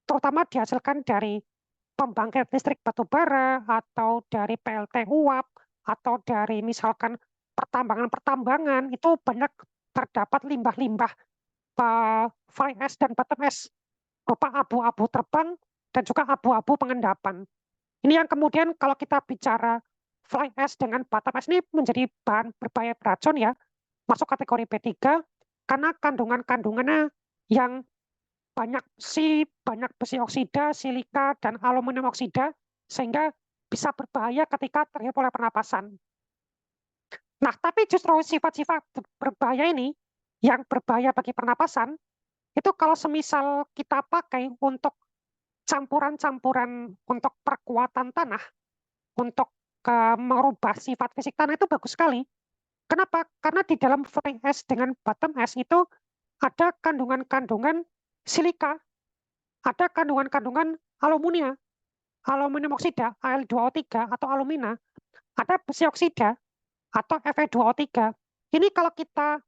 terutama dihasilkan dari pembangkit listrik batu bara, atau dari PLT uap, atau dari misalkan pertambangan-pertambangan, itu banyak terdapat limbah-limbah fly ash dan bottom ash, berupa abu-abu terbang dan juga abu-abu pengendapan. Ini yang kemudian kalau kita bicara fly ash dengan bottom ash ini menjadi bahan berbahaya beracun ya, masuk kategori B3 karena kandungan-kandungannya yang banyak besi oksida, silika, dan aluminium oksida, sehingga bisa berbahaya ketika terhirup oleh pernapasan. Nah, tapi justru sifat-sifat berbahaya ini, yang berbahaya bagi pernapasan, itu kalau semisal kita pakai untuk campuran-campuran untuk perkuatan tanah, untuk merubah sifat fisik tanah itu bagus sekali. Kenapa? Karena di dalam fly ash dengan bottom ash itu ada kandungan-kandungan silika, ada kandungan-kandungan aluminium oksida, Al2O3 atau alumina, ada besi oksida atau Fe2O3. Ini kalau kita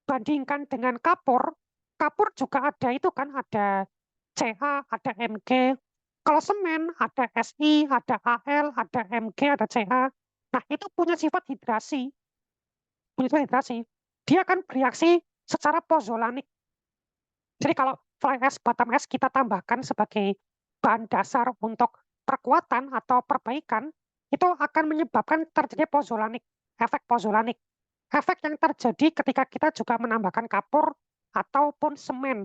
bandingkan dengan kapur, kapur juga ada itu kan, ada Ca, ada Mg. Kalau semen ada Si, ada Al, ada Mg, ada Ca. Nah, itu punya sifat hidrasi. Punya sifat hidrasi. Dia akan bereaksi secara pozolanik. Jadi kalau fly ash, bottom ash kita tambahkan sebagai bahan dasar untuk perkuatan atau perbaikan, itu akan menyebabkan terjadi pozolanik, efek pozolanik. Efek yang terjadi ketika kita juga menambahkan kapur ataupun semen,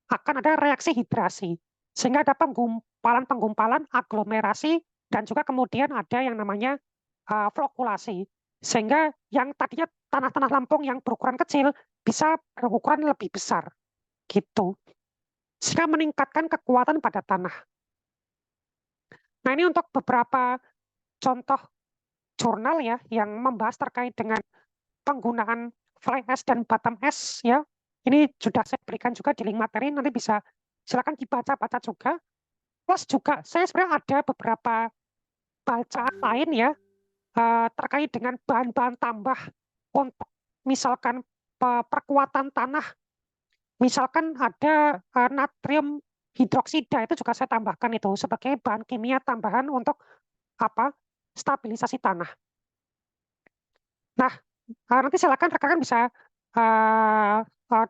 akan ada reaksi hidrasi. Sehingga ada penggumpalan-penggumpalan, aglomerasi, dan juga kemudian ada yang namanya flokulasi. Sehingga yang tadinya tanah-tanah Lampung yang berukuran kecil bisa berukuran lebih besar. Gitu. Sehingga meningkatkan kekuatan pada tanah. Nah, ini untuk beberapa contoh jurnal ya yang membahas terkait dengan penggunaan fly ash dan bottom ash ya. Ini sudah saya berikan juga di link materi, nanti bisa silakan dibaca-baca juga. Plus juga saya sebenarnya ada beberapa bacaan lain ya terkait dengan bahan-bahan tambah untuk misalkan perkuatan tanah. Misalkan ada natrium hidroksida, itu juga saya tambahkan itu sebagai bahan kimia tambahan untuk apa? Stabilisasi tanah. Nah, nanti silakan rekan-rekan bisa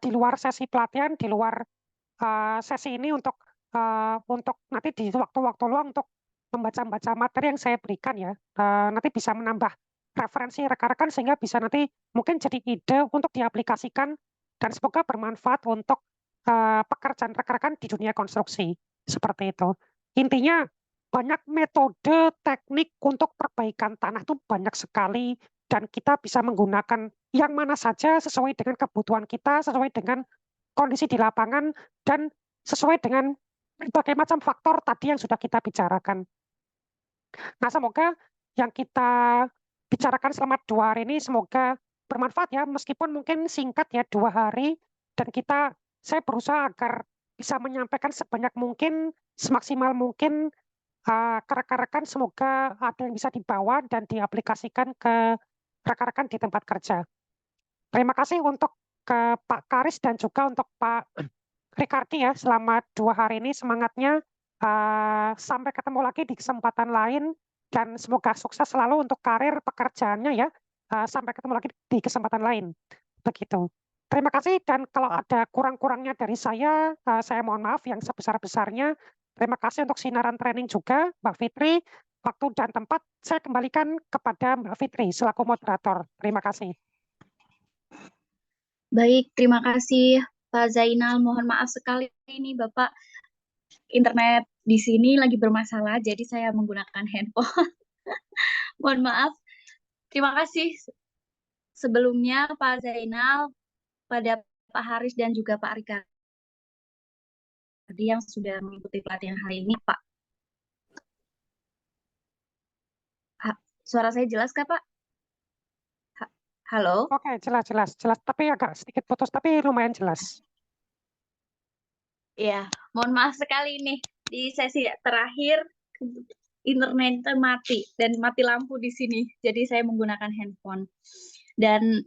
di luar sesi pelatihan, di luar sesi ini untuk nanti di waktu-waktu luang untuk membaca-baca materi yang saya berikan ya. Nanti bisa menambah referensi rekan-rekan sehingga bisa nanti mungkin jadi ide untuk diaplikasikan dan semoga bermanfaat untuk pekerjaan rekan-rekan di dunia konstruksi. Seperti itu. Intinya banyak metode teknik untuk perbaikan tanah itu banyak sekali dan kita bisa menggunakan yang mana saja sesuai dengan kebutuhan kita, sesuai dengan kondisi di lapangan, dan sesuai dengan berbagai macam faktor tadi yang sudah kita bicarakan. Nah, semoga yang kita bicarakan selama 2 hari ini semoga bermanfaat ya, meskipun mungkin singkat ya 2 hari, dan saya berusaha agar bisa menyampaikan sebanyak mungkin, semaksimal mungkin ke rekan-rekan, semoga ada yang bisa dibawa dan diaplikasikan ke rekan-rekan di tempat kerja. Terima kasih untuk ke Pak Karis dan juga untuk Pak Ricardi ya, selama 2 hari ini semangatnya. Sampai ketemu lagi di kesempatan lain dan semoga sukses selalu untuk karir pekerjaannya ya. Sampai ketemu lagi di kesempatan lain. Begitu. Terima kasih dan kalau ada kurang-kurangnya dari saya mohon maaf yang sebesar-besarnya. Terima kasih untuk sinaran training juga, Mbak Fitri. Waktu dan tempat saya kembalikan kepada Mbak Fitri selaku moderator. Terima kasih. Baik, terima kasih Pak Zainal. Mohon maaf sekali ini Bapak, internet di sini lagi bermasalah, jadi saya menggunakan handphone. Mohon maaf. Terima kasih sebelumnya Pak Zainal, pada Pak Haris dan juga Pak Rika. yang sudah mengikuti pelatihan hari ini, Pak. Suara saya jelas kah, Pak? Halo? Oke, jelas, jelas, jelas. Tapi agak sedikit putus, tapi lumayan jelas. Ya, mohon maaf sekali nih di sesi terakhir internetnya mati dan mati lampu di sini. Jadi saya menggunakan handphone. Dan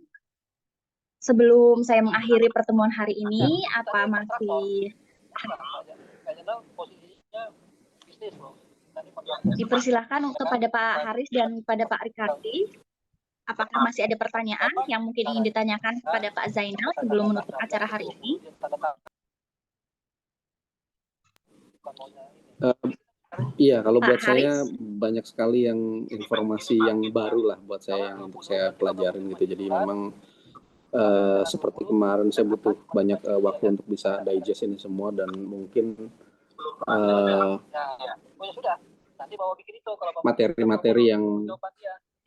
sebelum saya mengakhiri pertemuan hari ini, apa masih dipersilahkan untuk pada Pak Haris dan pada Pak Ricardi? Apakah masih ada pertanyaan yang mungkin ingin ditanyakan kepada Pak Zainal sebelum menutup acara hari ini? Iya, kalau Pak buat saya Haris? banyak sekali yang informasi yang baru lah buat saya yang untuk saya pelajarin gitu. Jadi memang seperti kemarin saya butuh banyak waktu untuk bisa digest ini semua dan mungkin materi-materi yang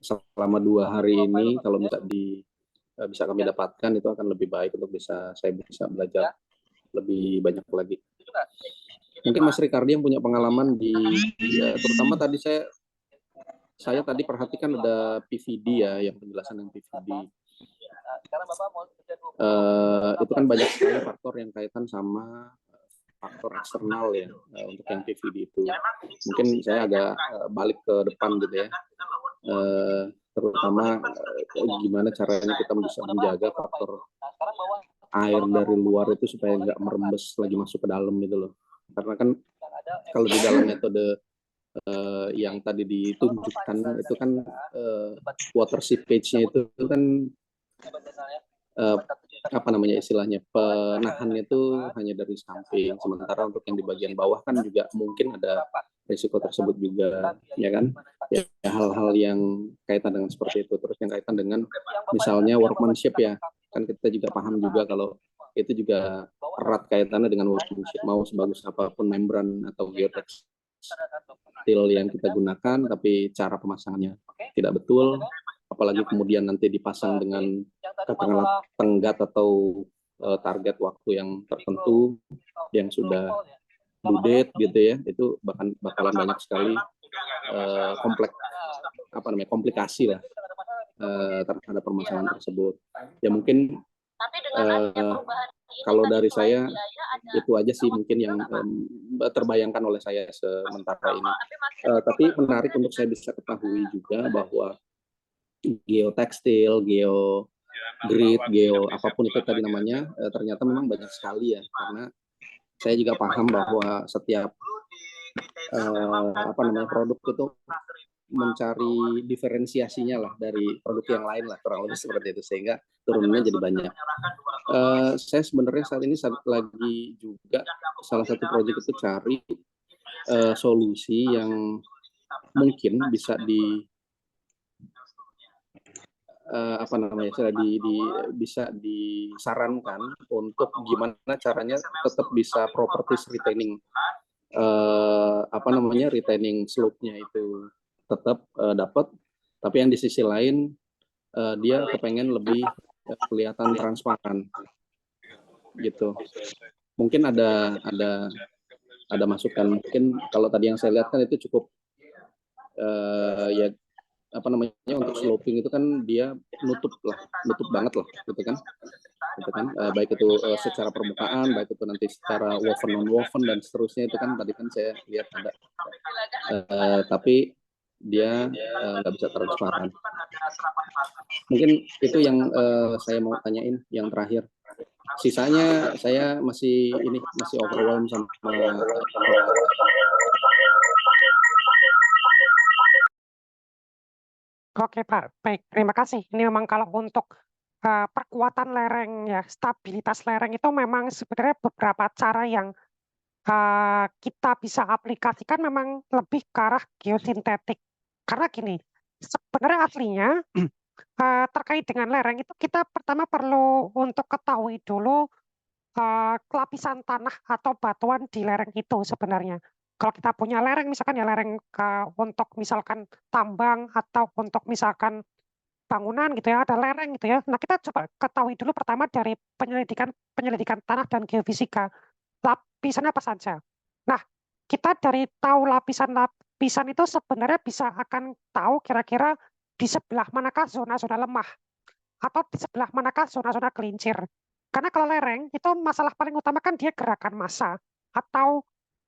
selama 2 hari ini kalau bisa kami dapatkan itu akan lebih baik untuk saya bisa belajar lebih banyak lagi. Mungkin Mas Ricardi yang punya pengalaman terutama tadi saya tadi perhatikan ada PVD ya, yang penjelasan yang PVD. Itu kan banyak sekali faktor yang kaitan sama faktor eksternal ya untuk yang PVD itu. Mungkin saya agak balik ke depan gitu ya. Terutama gimana caranya kita bisa menjaga faktor air dari luar itu supaya nggak merembes lagi masuk ke dalam gitu loh. Karena kan kalau di dalam metode yang tadi ditunjukkan itu kan water seepage-nya itu kan apa namanya istilahnya, penahannya itu hanya dari samping, sementara untuk yang di bagian bawah kan juga mungkin ada risiko tersebut juga, ya kan? Ya, hal-hal yang kaitan dengan seperti itu, terus yang kaitan dengan misalnya workmanship ya, kan kita juga paham juga kalau itu juga erat kaitannya dengan workmanship, mau sebagus apapun membran atau geotekstil yang kita gunakan, tapi cara pemasangannya tidak betul, apalagi kemudian nanti dipasang dengan katakanlah tenggat atau target waktu yang tertentu yang sudah due date gitu ya, itu bakalan banyak sekali komplikasi lah terhadap permasalahan tersebut. Ya mungkin kalau dari saya itu aja sih mungkin yang terbayangkan oleh saya sementara ini. Tapi menarik untuk saya bisa ketahui juga bahwa geotekstil, geogrid, apapun itu tadi namanya, ternyata memang banyak sekali ya, karena saya juga paham bahwa setiap produk itu mencari diferensiasinya lah dari produk yang lain lah, kurang lebih seperti itu, sehingga turunannya jadi banyak. Saya sebenarnya saat ini lagi juga salah satu proyek itu cari solusi yang mungkin bisa bisa disarankan untuk gimana caranya tetap bisa properties retaining retaining slope-nya itu tetap dapat, tapi yang di sisi lain dia kepengen lebih kelihatan transparan gitu. Mungkin ada masukan, mungkin kalau tadi yang saya lihat kan itu cukup untuk sloping itu kan dia nutup banget lah gitu kan baik itu secara permukaan, baik itu nanti secara woven non woven dan seterusnya, itu kan tadi kan saya lihat ada tapi dia nggak bisa transparan. Mungkin itu yang saya mau tanyain yang terakhir. Sisanya saya masih overwhelmed sama Oke Pak, baik. Terima kasih. Ini memang kalau untuk perkuatan lereng ya, stabilitas lereng itu memang sebenarnya beberapa cara yang kita bisa aplikasikan memang lebih ke arah geosintetik. Karena gini, sebenarnya aslinya terkait dengan lereng itu kita pertama perlu untuk ketahui dulu lapisan tanah atau batuan di lereng itu sebenarnya. Kalau kita punya lereng, misalkan ya lereng untuk misalkan tambang atau untuk misalkan bangunan gitu ya, ada lereng gitu ya. Nah, kita coba ketahui dulu pertama dari penyelidikan tanah dan geofisika. lapisannya apa saja. Nah, kita dari tahu lapisan-lapisan itu sebenarnya bisa akan tahu kira-kira di sebelah manakah zona-zona lemah atau di sebelah manakah zona-zona gelincir. Karena kalau lereng itu masalah paling utama kan dia gerakan massa atau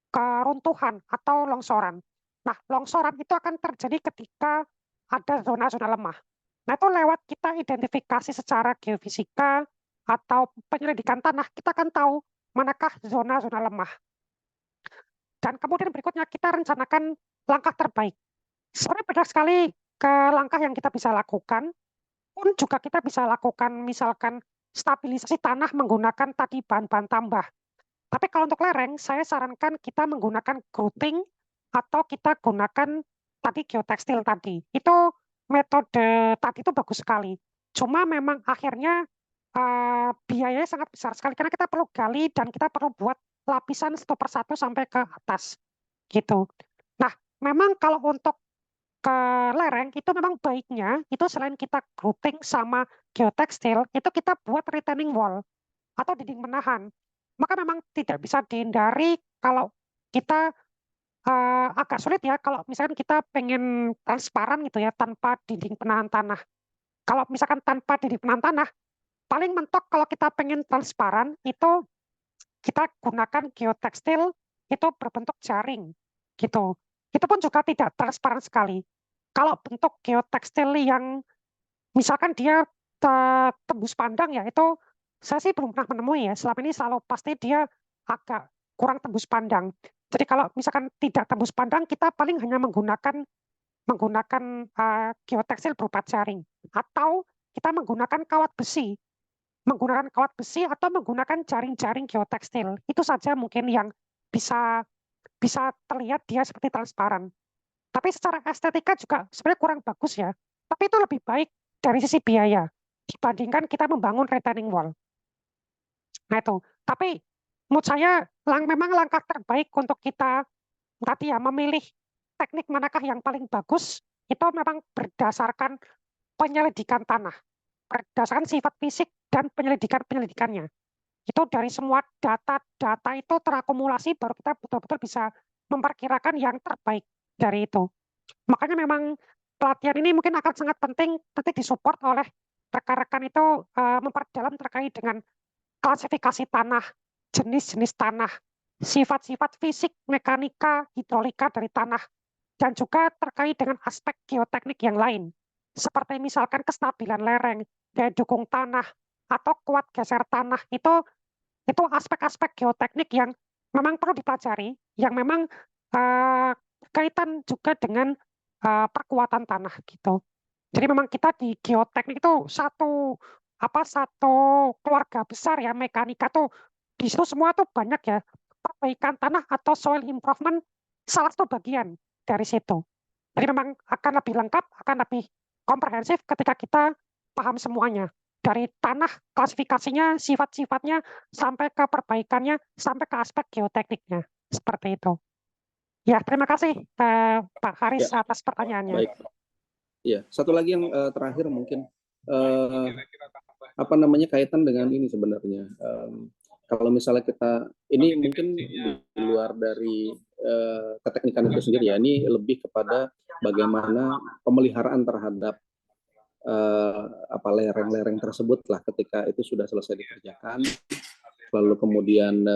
keruntuhan atau longsoran. Nah, longsoran itu akan terjadi ketika ada zona-zona lemah. Nah, itu lewat kita identifikasi secara geofisika atau penyelidikan tanah, kita akan tahu manakah zona-zona lemah. Dan kemudian berikutnya kita rencanakan langkah terbaik. Sebenarnya banyak sekali ke langkah yang kita bisa lakukan, pun juga kita bisa lakukan misalkan stabilisasi tanah menggunakan tadi bahan-bahan tambah. Tapi kalau untuk lereng, saya sarankan kita menggunakan grouting atau kita gunakan tadi geotekstil tadi. Itu metode tadi itu bagus sekali. Cuma memang akhirnya biayanya sangat besar sekali karena kita perlu gali dan kita perlu buat lapisan satu persatu sampai ke atas gitu. Nah, memang kalau untuk ke lereng itu memang baiknya itu selain kita grouting sama geotekstil itu kita buat retaining wall atau dinding penahan. Maka memang tidak bisa dihindari kalau kita agak sulit ya kalau misalkan kita pengen transparan gitu ya tanpa dinding penahan tanah. Kalau misalkan tanpa dinding penahan tanah, paling mentok kalau kita pengen transparan itu kita gunakan geotekstil itu berbentuk jaring gitu. Itu pun juga tidak transparan sekali. Kalau bentuk geotekstil yang misalkan dia tembus pandang ya itu saya sih belum pernah menemui ya. Selama ini selalu pasti dia agak kurang tembus pandang. Jadi kalau misalkan tidak tembus pandang, kita paling hanya menggunakan geotekstil berupa jaring atau kita menggunakan kawat besi, atau menggunakan jaring-jaring geotekstil. Itu saja mungkin yang bisa bisa terlihat dia seperti transparan. Tapi secara estetika juga sebenarnya kurang bagus ya. Tapi itu lebih baik dari sisi biaya dibandingkan kita membangun retaining wall. Nah itu. Tapi menurut saya memang langkah terbaik untuk kita tadi ya memilih teknik manakah yang paling bagus itu memang berdasarkan penyelidikan tanah, berdasarkan sifat fisik dan penyelidikannya. Itu dari semua data-data itu terakumulasi baru kita betul-betul bisa memperkirakan yang terbaik dari itu. Makanya memang pelatihan ini mungkin akan sangat penting nanti disupport oleh rekan-rekan itu memperdalam terkait dengan klasifikasi tanah, jenis-jenis tanah, sifat-sifat fisik, mekanika, hidrolika dari tanah, dan juga terkait dengan aspek geoteknik yang lain, seperti misalkan kestabilan lereng, daya dukung tanah, atau kuat geser tanah, itu aspek-aspek geoteknik yang memang perlu dipelajari, yang memang berkaitan juga dengan perkuatan tanah gitu. Jadi memang kita di geoteknik itu satu keluarga besar ya, mekanika tuh di situ semua tuh banyak ya, perbaikan tanah atau soil improvement salah satu bagian dari situ. Jadi memang akan lebih lengkap, akan lebih komprehensif ketika kita paham semuanya. Dari tanah, klasifikasinya, sifat-sifatnya, sampai ke perbaikannya, sampai ke aspek geotekniknya. Seperti itu. Ya, terima kasih Pak Haris Ya, atas pertanyaannya. baik. Ya, satu lagi yang terakhir mungkin kaitan dengan ini sebenarnya. Kalau misalnya kita ini mungkin di luar dari keteknikan itu sendiri ya, ini lebih kepada bagaimana pemeliharaan terhadap lereng-lereng tersebut lah ketika itu sudah selesai dikerjakan, lalu kemudian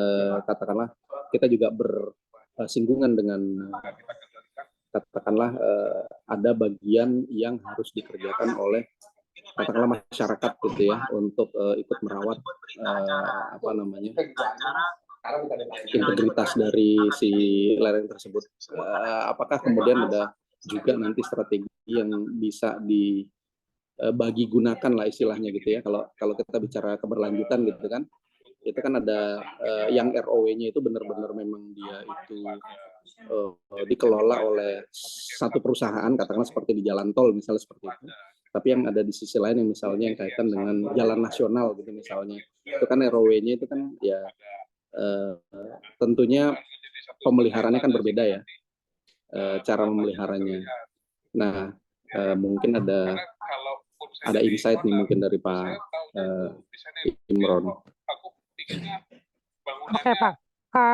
katakanlah kita juga bersinggungan dengan katakanlah ada bagian yang harus dikerjakan oleh katakanlah masyarakat gitu ya untuk ikut merawat integritas dari si lereng tersebut. Apakah kemudian ada juga nanti strategi yang bisa dibagi gunakan lah istilahnya gitu ya, kalau kita bicara keberlanjutan gitu kan, itu kan ada yang ROW-nya itu benar-benar memang dia itu dikelola oleh satu perusahaan, katakanlah seperti di jalan tol misalnya seperti itu. Tapi yang ada di sisi lain yang misalnya yang kaitan dengan jalan nasional gitu misalnya, itu kan ROW-nya itu kan ya tentunya pemeliharaannya kan berbeda ya, cara memeliharanya. Nah, mungkin ada insight nih mungkin dari Pak Imron. Oke Pak,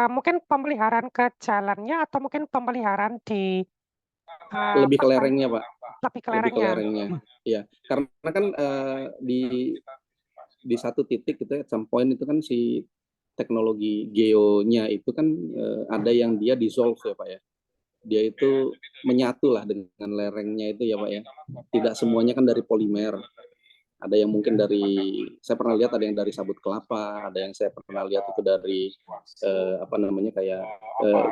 mungkin pemeliharaan ke jalannya atau mungkin pemeliharaan di Lebih ke lerengnya, Pak. lebih ke Lebih ke lerengnya. lerengnya. Ya, karena kan di satu titik gitu ya, at some point itu kan si teknologi geonya itu kan ada yang dia dissolve ya Pak ya. Dia itu menyatu lah dengan lerengnya itu ya Pak ya. Tidak semuanya kan dari polimer. Ada yang mungkin dari, saya pernah lihat ada yang dari sabut kelapa, ada yang saya pernah lihat itu dari apa namanya kayak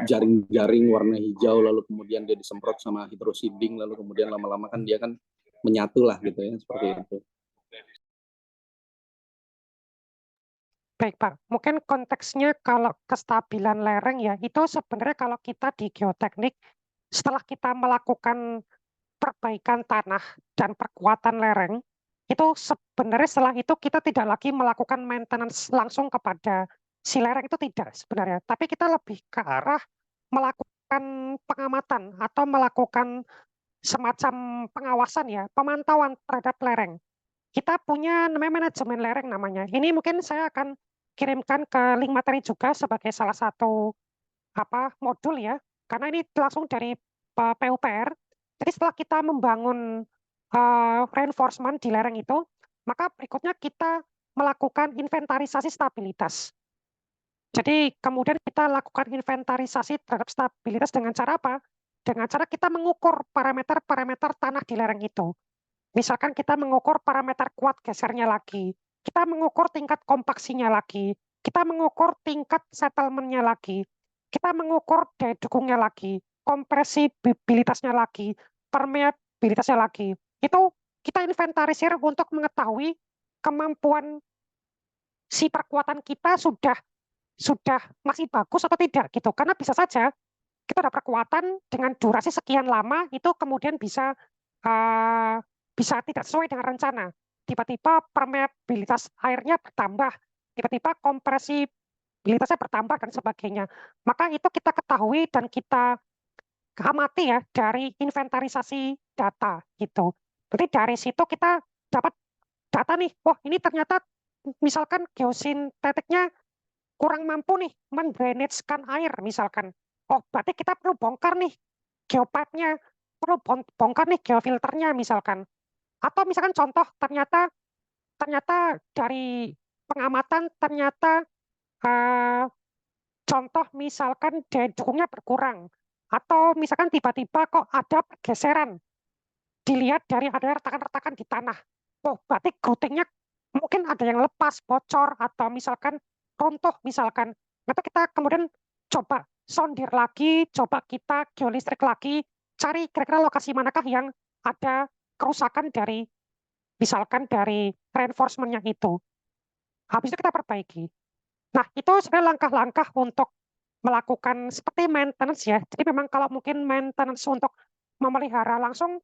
jaring-jaring warna hijau, lalu kemudian dia disemprot sama hydrosiding, lalu kemudian lama-lama kan dia kan menyatu lah gitu ya, seperti itu. Baik Pak, mungkin konteksnya kalau kestabilan lereng ya, itu sebenarnya kalau kita di geoteknik, setelah kita melakukan perbaikan tanah dan perkuatan lereng, itu sebenarnya setelah itu kita tidak lagi melakukan maintenance langsung kepada si lereng itu tidak sebenarnya, tapi kita lebih ke arah melakukan pengamatan atau melakukan semacam pengawasan ya, pemantauan terhadap lereng. Kita punya namanya manajemen lereng namanya. Ini mungkin saya akan kirimkan ke link materi juga sebagai salah satu modul ya, karena ini langsung dari PUPR. Jadi setelah kita membangun reinforcement di lereng itu, maka berikutnya kita melakukan inventarisasi stabilitas. Jadi kemudian kita lakukan inventarisasi terhadap stabilitas dengan cara apa? Dengan cara kita mengukur parameter-parameter tanah di lereng itu. Misalkan kita mengukur parameter kuat gesernya lagi, kita mengukur tingkat kompaksinya lagi, kita mengukur tingkat settlementnya lagi, kita mengukur daya dukungnya lagi, kompresibilitasnya lagi, permeabilitasnya lagi. Itu kita inventarisir untuk mengetahui kemampuan si perkuatan kita sudah masih bagus atau tidak gitu. Karena bisa saja kita ada perkuatan dengan durasi sekian lama itu kemudian uh, bisa tidak sesuai dengan rencana. Tiba-tiba permeabilitas airnya bertambah, tiba-tiba kompresibilitasnya bertambah dan sebagainya. Maka itu kita ketahui dan kita amati ya dari inventarisasi data gitu. Jadi dari situ kita dapat data nih, wah ini ternyata misalkan geosintetiknya kurang mampu nih mendrainagekan air misalkan. Oh, berarti kita perlu bongkar nih geopipe-nya, perlu bongkar nih geofilternya misalkan. Atau misalkan contoh ternyata dari pengamatan ternyata eh, contoh misalkan daya dukungnya berkurang atau misalkan tiba-tiba kok ada pergeseran dilihat dari ada retakan-retakan di tanah. Oh, berarti groutingnya mungkin ada yang lepas, bocor atau misalkan runtuh misalkan. Atau kita kemudian coba sondir lagi, coba kita geolistrik lagi, cari kira-kira lokasi manakah yang ada kerusakan dari misalkan dari reinforcement-nya itu. Habis itu kita perbaiki. Nah, itu sebenarnya langkah-langkah untuk melakukan seperti maintenance ya. Jadi memang kalau mungkin maintenance untuk memelihara langsung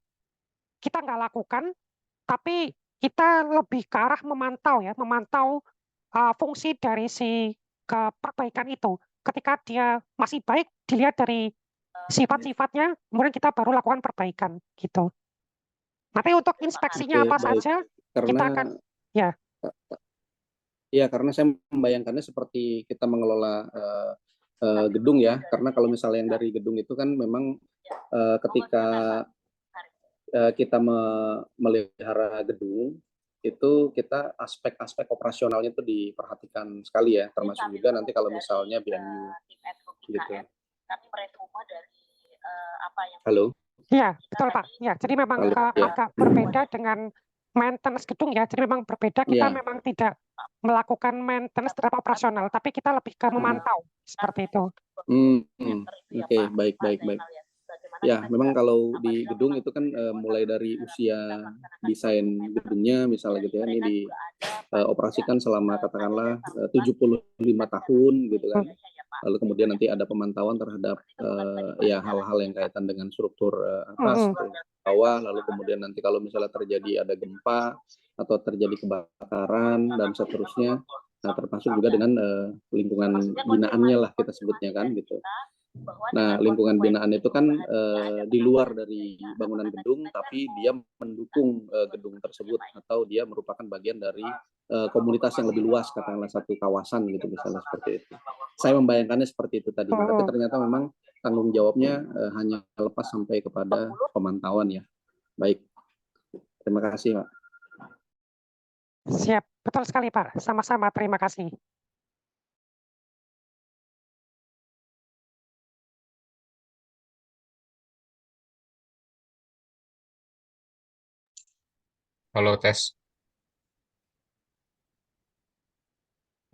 kita nggak lakukan, tapi kita lebih ke arah memantau ya, memantau fungsi dari si perbaikan itu. Ketika dia masih baik, dilihat dari sifat-sifatnya, kemudian kita baru lakukan perbaikan gitu. Nanti untuk inspeksinya Oke, apa baik. saja, kita akan ya. Ya, karena saya membayangkannya seperti kita mengelola gedung ya, karena kalau misalnya yang dari gedung itu kan memang ketika kita memelihara gedung, itu kita aspek-aspek operasionalnya itu diperhatikan sekali ya, termasuk juga nanti kalau misalnya BNU gitu. Halo? Iya, betul Pak. Ya, jadi memang Halo, ya. agak berbeda dengan maintenance gedung ya. Jadi memang berbeda, kita Ya. memang tidak melakukan maintenance terhadap operasional, tapi kita lebih ke memantau seperti itu. Oke, baik. Ya, memang kalau di gedung itu kan mulai dari usia desain gedungnya misalnya gitu ya, ini dioperasikan selama katakanlah 75 tahun gitu kan. Lalu kemudian nanti ada pemantauan terhadap ya hal-hal yang kaitan dengan struktur atas, bawah, lalu kemudian nanti kalau misalnya terjadi ada gempa atau terjadi kebakaran dan seterusnya, nah termasuk juga dengan lingkungan binaannya lah kita sebutnya kan gitu. Nah, lingkungan binaan itu kan di luar dari bangunan gedung, tapi dia mendukung gedung tersebut atau dia merupakan bagian dari komunitas yang lebih luas, katakanlah satu kawasan gitu misalnya seperti itu. Saya membayangkannya seperti itu tadi, tapi ternyata memang tanggung jawabnya hanya lepas sampai kepada pemantauan ya. Baik, terima kasih Pak. Siap, betul sekali Pak. Sama-sama, terima kasih. Halo, tes.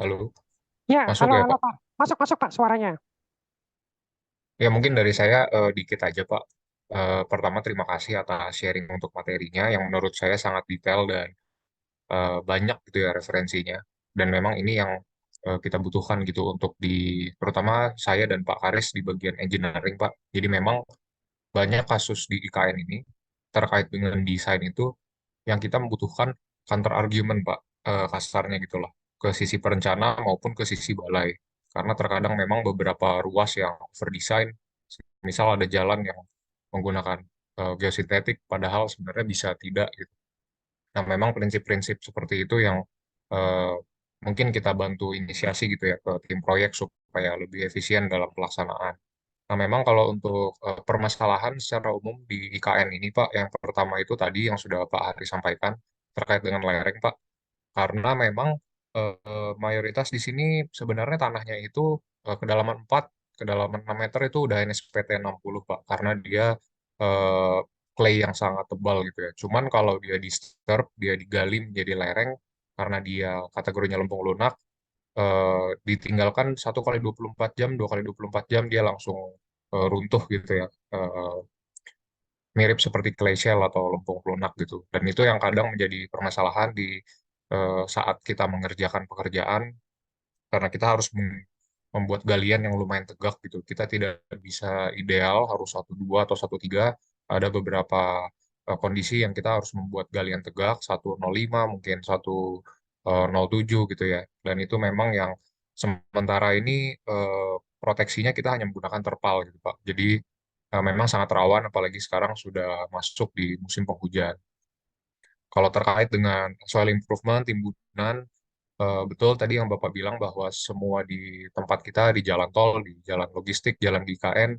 Halo, Ya, masuk halo, ya, halo Pak? Pak. Masuk Pak suaranya. Ya, mungkin dari saya dikit aja, Pak. Pertama, terima kasih atas sharing untuk materinya yang menurut saya sangat detail dan banyak gitu ya referensinya. Dan memang ini yang kita butuhkan gitu untuk terutama saya dan Pak Karis di bagian engineering, Pak. Jadi memang banyak kasus di IKN ini terkait dengan desain itu yang kita membutuhkan counter argument, Pak, kasarnya gitulah, ke sisi perencana maupun ke sisi balai. Karena terkadang memang beberapa ruas yang overdesign, misal ada jalan yang menggunakan geosintetik, padahal sebenarnya bisa tidak gitu. Nah, memang prinsip-prinsip seperti itu yang eh, mungkin kita bantu inisiasi gitu ya ke tim proyek supaya lebih efisien dalam pelaksanaan. Nah, memang kalau untuk permasalahan secara umum di IKN ini, Pak, yang pertama itu tadi yang sudah Pak Hari sampaikan terkait dengan lereng, Pak. Karena memang mayoritas di sini sebenarnya tanahnya itu kedalaman 4, kedalaman 6 meter itu udah NSPT 60, Pak. Karena dia eh, clay yang sangat tebal gitu ya. Cuman kalau dia disturb, dia digali menjadi lereng, karena dia kategorinya lempung lunak, ditinggalkan 1 kali 24 jam, 2 kali 24 jam dia langsung runtuh gitu ya. Mirip seperti clay shell atau lempung lunak gitu. Dan itu yang kadang menjadi permasalahan di saat kita mengerjakan pekerjaan, karena kita harus membuat galian yang lumayan tegak gitu. Kita tidak bisa ideal harus 1,2 atau 1,3. Ada beberapa kondisi yang kita harus membuat galian tegak 1,05 mungkin 1,07 gitu ya. Dan itu memang yang sementara ini proteksinya kita hanya menggunakan terpal gitu Pak. Jadi memang sangat rawan apalagi sekarang sudah masuk di musim penghujan. Kalau terkait dengan soil improvement, timbunan, betul tadi yang Bapak bilang bahwa semua di tempat kita, di jalan tol, di jalan logistik, jalan di IKN,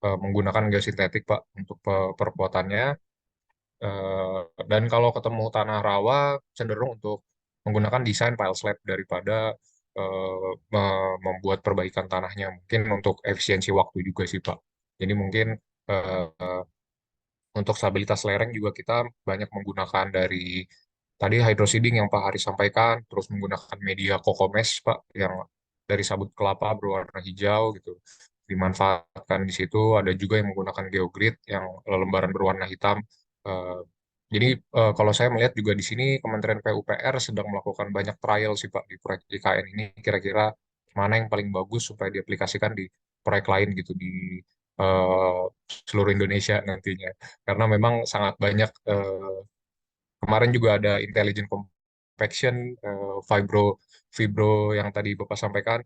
menggunakan geosintetik, Pak, untuk perkuatannya. Dan kalau ketemu tanah rawa, cenderung untuk menggunakan desain pile slab daripada membuat perbaikan tanahnya. Mungkin untuk efisiensi waktu juga sih, Pak. Jadi mungkin eh, untuk stabilitas lereng juga kita banyak menggunakan dari tadi hydroseeding yang Pak Haris sampaikan, terus menggunakan media kokomes Pak yang dari sabut kelapa berwarna hijau gitu. Dimanfaatkan di situ, ada juga yang menggunakan geogrid yang lembaran berwarna hitam. Eh, jadi kalau saya melihat juga di sini Kementerian PUPR sedang melakukan banyak trial sih Pak di proyek IKN ini. Kira-kira mana yang paling bagus supaya diaplikasikan di proyek lain gitu di eh, seluruh Indonesia nantinya. Karena memang sangat banyak. Kemarin juga ada intelligent compaction, fibro, fibro yang tadi Bapak sampaikan,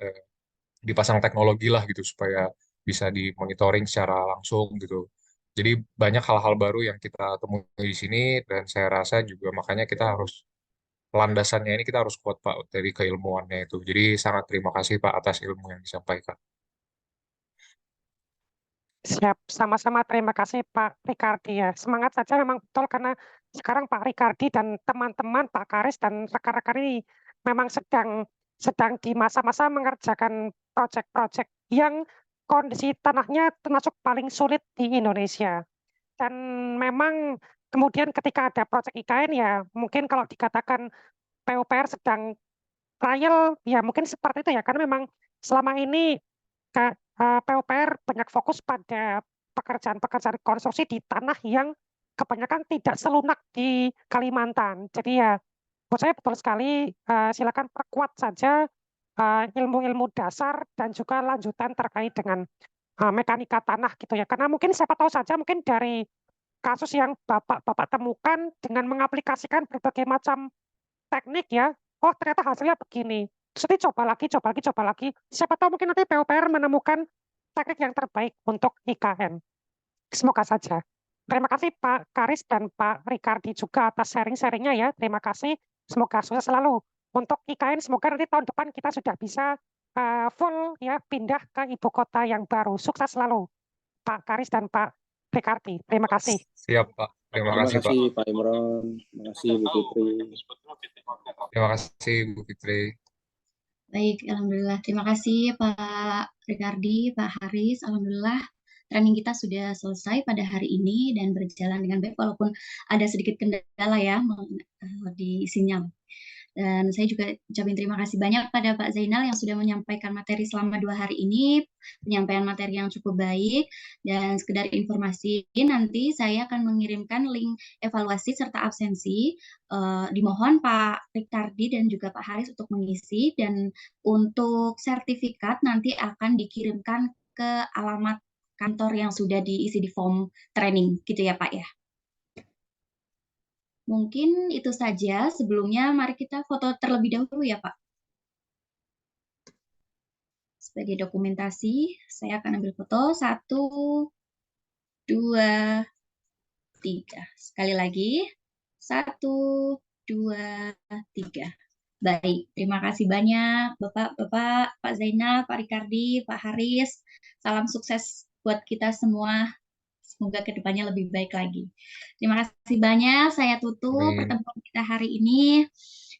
dipasang teknologi lah gitu supaya bisa dimonitoring secara langsung gitu. Jadi banyak hal-hal baru yang kita temui di sini dan saya rasa juga makanya kita harus landasannya ini kita harus kuat Pak dari keilmuannya itu. Jadi sangat terima kasih Pak atas ilmu yang disampaikan. Siap, sama-sama terima kasih Pak Ricardi ya. Semangat saja memang betul karena sekarang Pak Ricardi dan teman-teman Pak Karis dan rekan-rekan ini memang sedang di masa-masa mengerjakan proyek-proyek yang kondisi tanahnya termasuk paling sulit di Indonesia. Dan memang kemudian ketika ada proyek IKN ya mungkin kalau dikatakan PUPR sedang trial ya mungkin seperti itu ya karena memang selama ini PUPR banyak fokus pada pekerjaan-pekerjaan konstruksi di tanah yang kebanyakan tidak selunak di Kalimantan. Jadi ya buat saya betul sekali silakan perkuat saja ilmu-ilmu dasar dan juga lanjutan terkait dengan mekanika tanah gitu ya. Karena mungkin siapa tahu saja mungkin dari kasus yang Bapak temukan dengan mengaplikasikan berbagai macam teknik ya, oh ternyata hasilnya begini. Terus nanti coba lagi, coba lagi, coba lagi. Siapa tahu mungkin nanti PUPR menemukan teknik yang terbaik untuk IKN. Semoga saja. Terima kasih Pak Karis dan Pak Ricardi juga atas sharing-sharingnya ya. Terima kasih. Semoga sukses selalu. Untuk IKN semoga nanti tahun depan kita sudah bisa full ya pindah ke ibu kota yang baru. Sukses selalu Pak Karis dan Pak Ricardi. Terima kasih. Siap, Pak. Terima Terima kasih, Pak. kasih Pak Imron, terima kasih Bu Fitri. Terima kasih, Bu Fitri. Baik, alhamdulillah. Terima kasih Pak Ricardi, Pak Haris. Alhamdulillah training kita sudah selesai pada hari ini dan berjalan dengan baik walaupun ada sedikit kendala ya di sinyal. Dan saya juga ucapin terima kasih banyak pada Pak Zainal yang sudah menyampaikan materi selama 2 hari ini, penyampaian materi yang cukup baik. Dan sekedar informasi, nanti saya akan mengirimkan link evaluasi serta absensi. Dimohon Pak Ricardi dan juga Pak Haris untuk mengisi. Dan untuk sertifikat nanti akan dikirimkan ke alamat kantor yang sudah diisi di form training, gitu ya Pak ya. Mungkin itu saja. Sebelumnya mari kita foto terlebih dahulu ya Pak. Sebagai dokumentasi, saya akan ambil foto 1, 2, 3. Sekali lagi, 1, 2, 3. Baik, terima kasih banyak Bapak-Bapak, Pak Zainal, Pak Ricardi, Pak Haris. Salam sukses buat kita semua. Semoga kedepannya lebih baik lagi. Terima kasih banyak. Saya tutup pertemuan kita hari ini.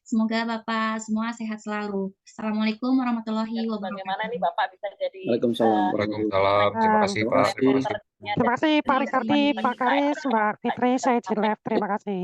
Semoga Bapak semua sehat selalu. Assalamualaikum warahmatullahi wabarakatuh. Bagaimana nih Bapak bisa jadi Waalaikumsalam. Waalaikumsalam. Terima kasih, Pak. Terima kasih. Terima kasih Pak Ricardi, Pak Karis, Mbak Fitri, saya Jilef. Terima kasih.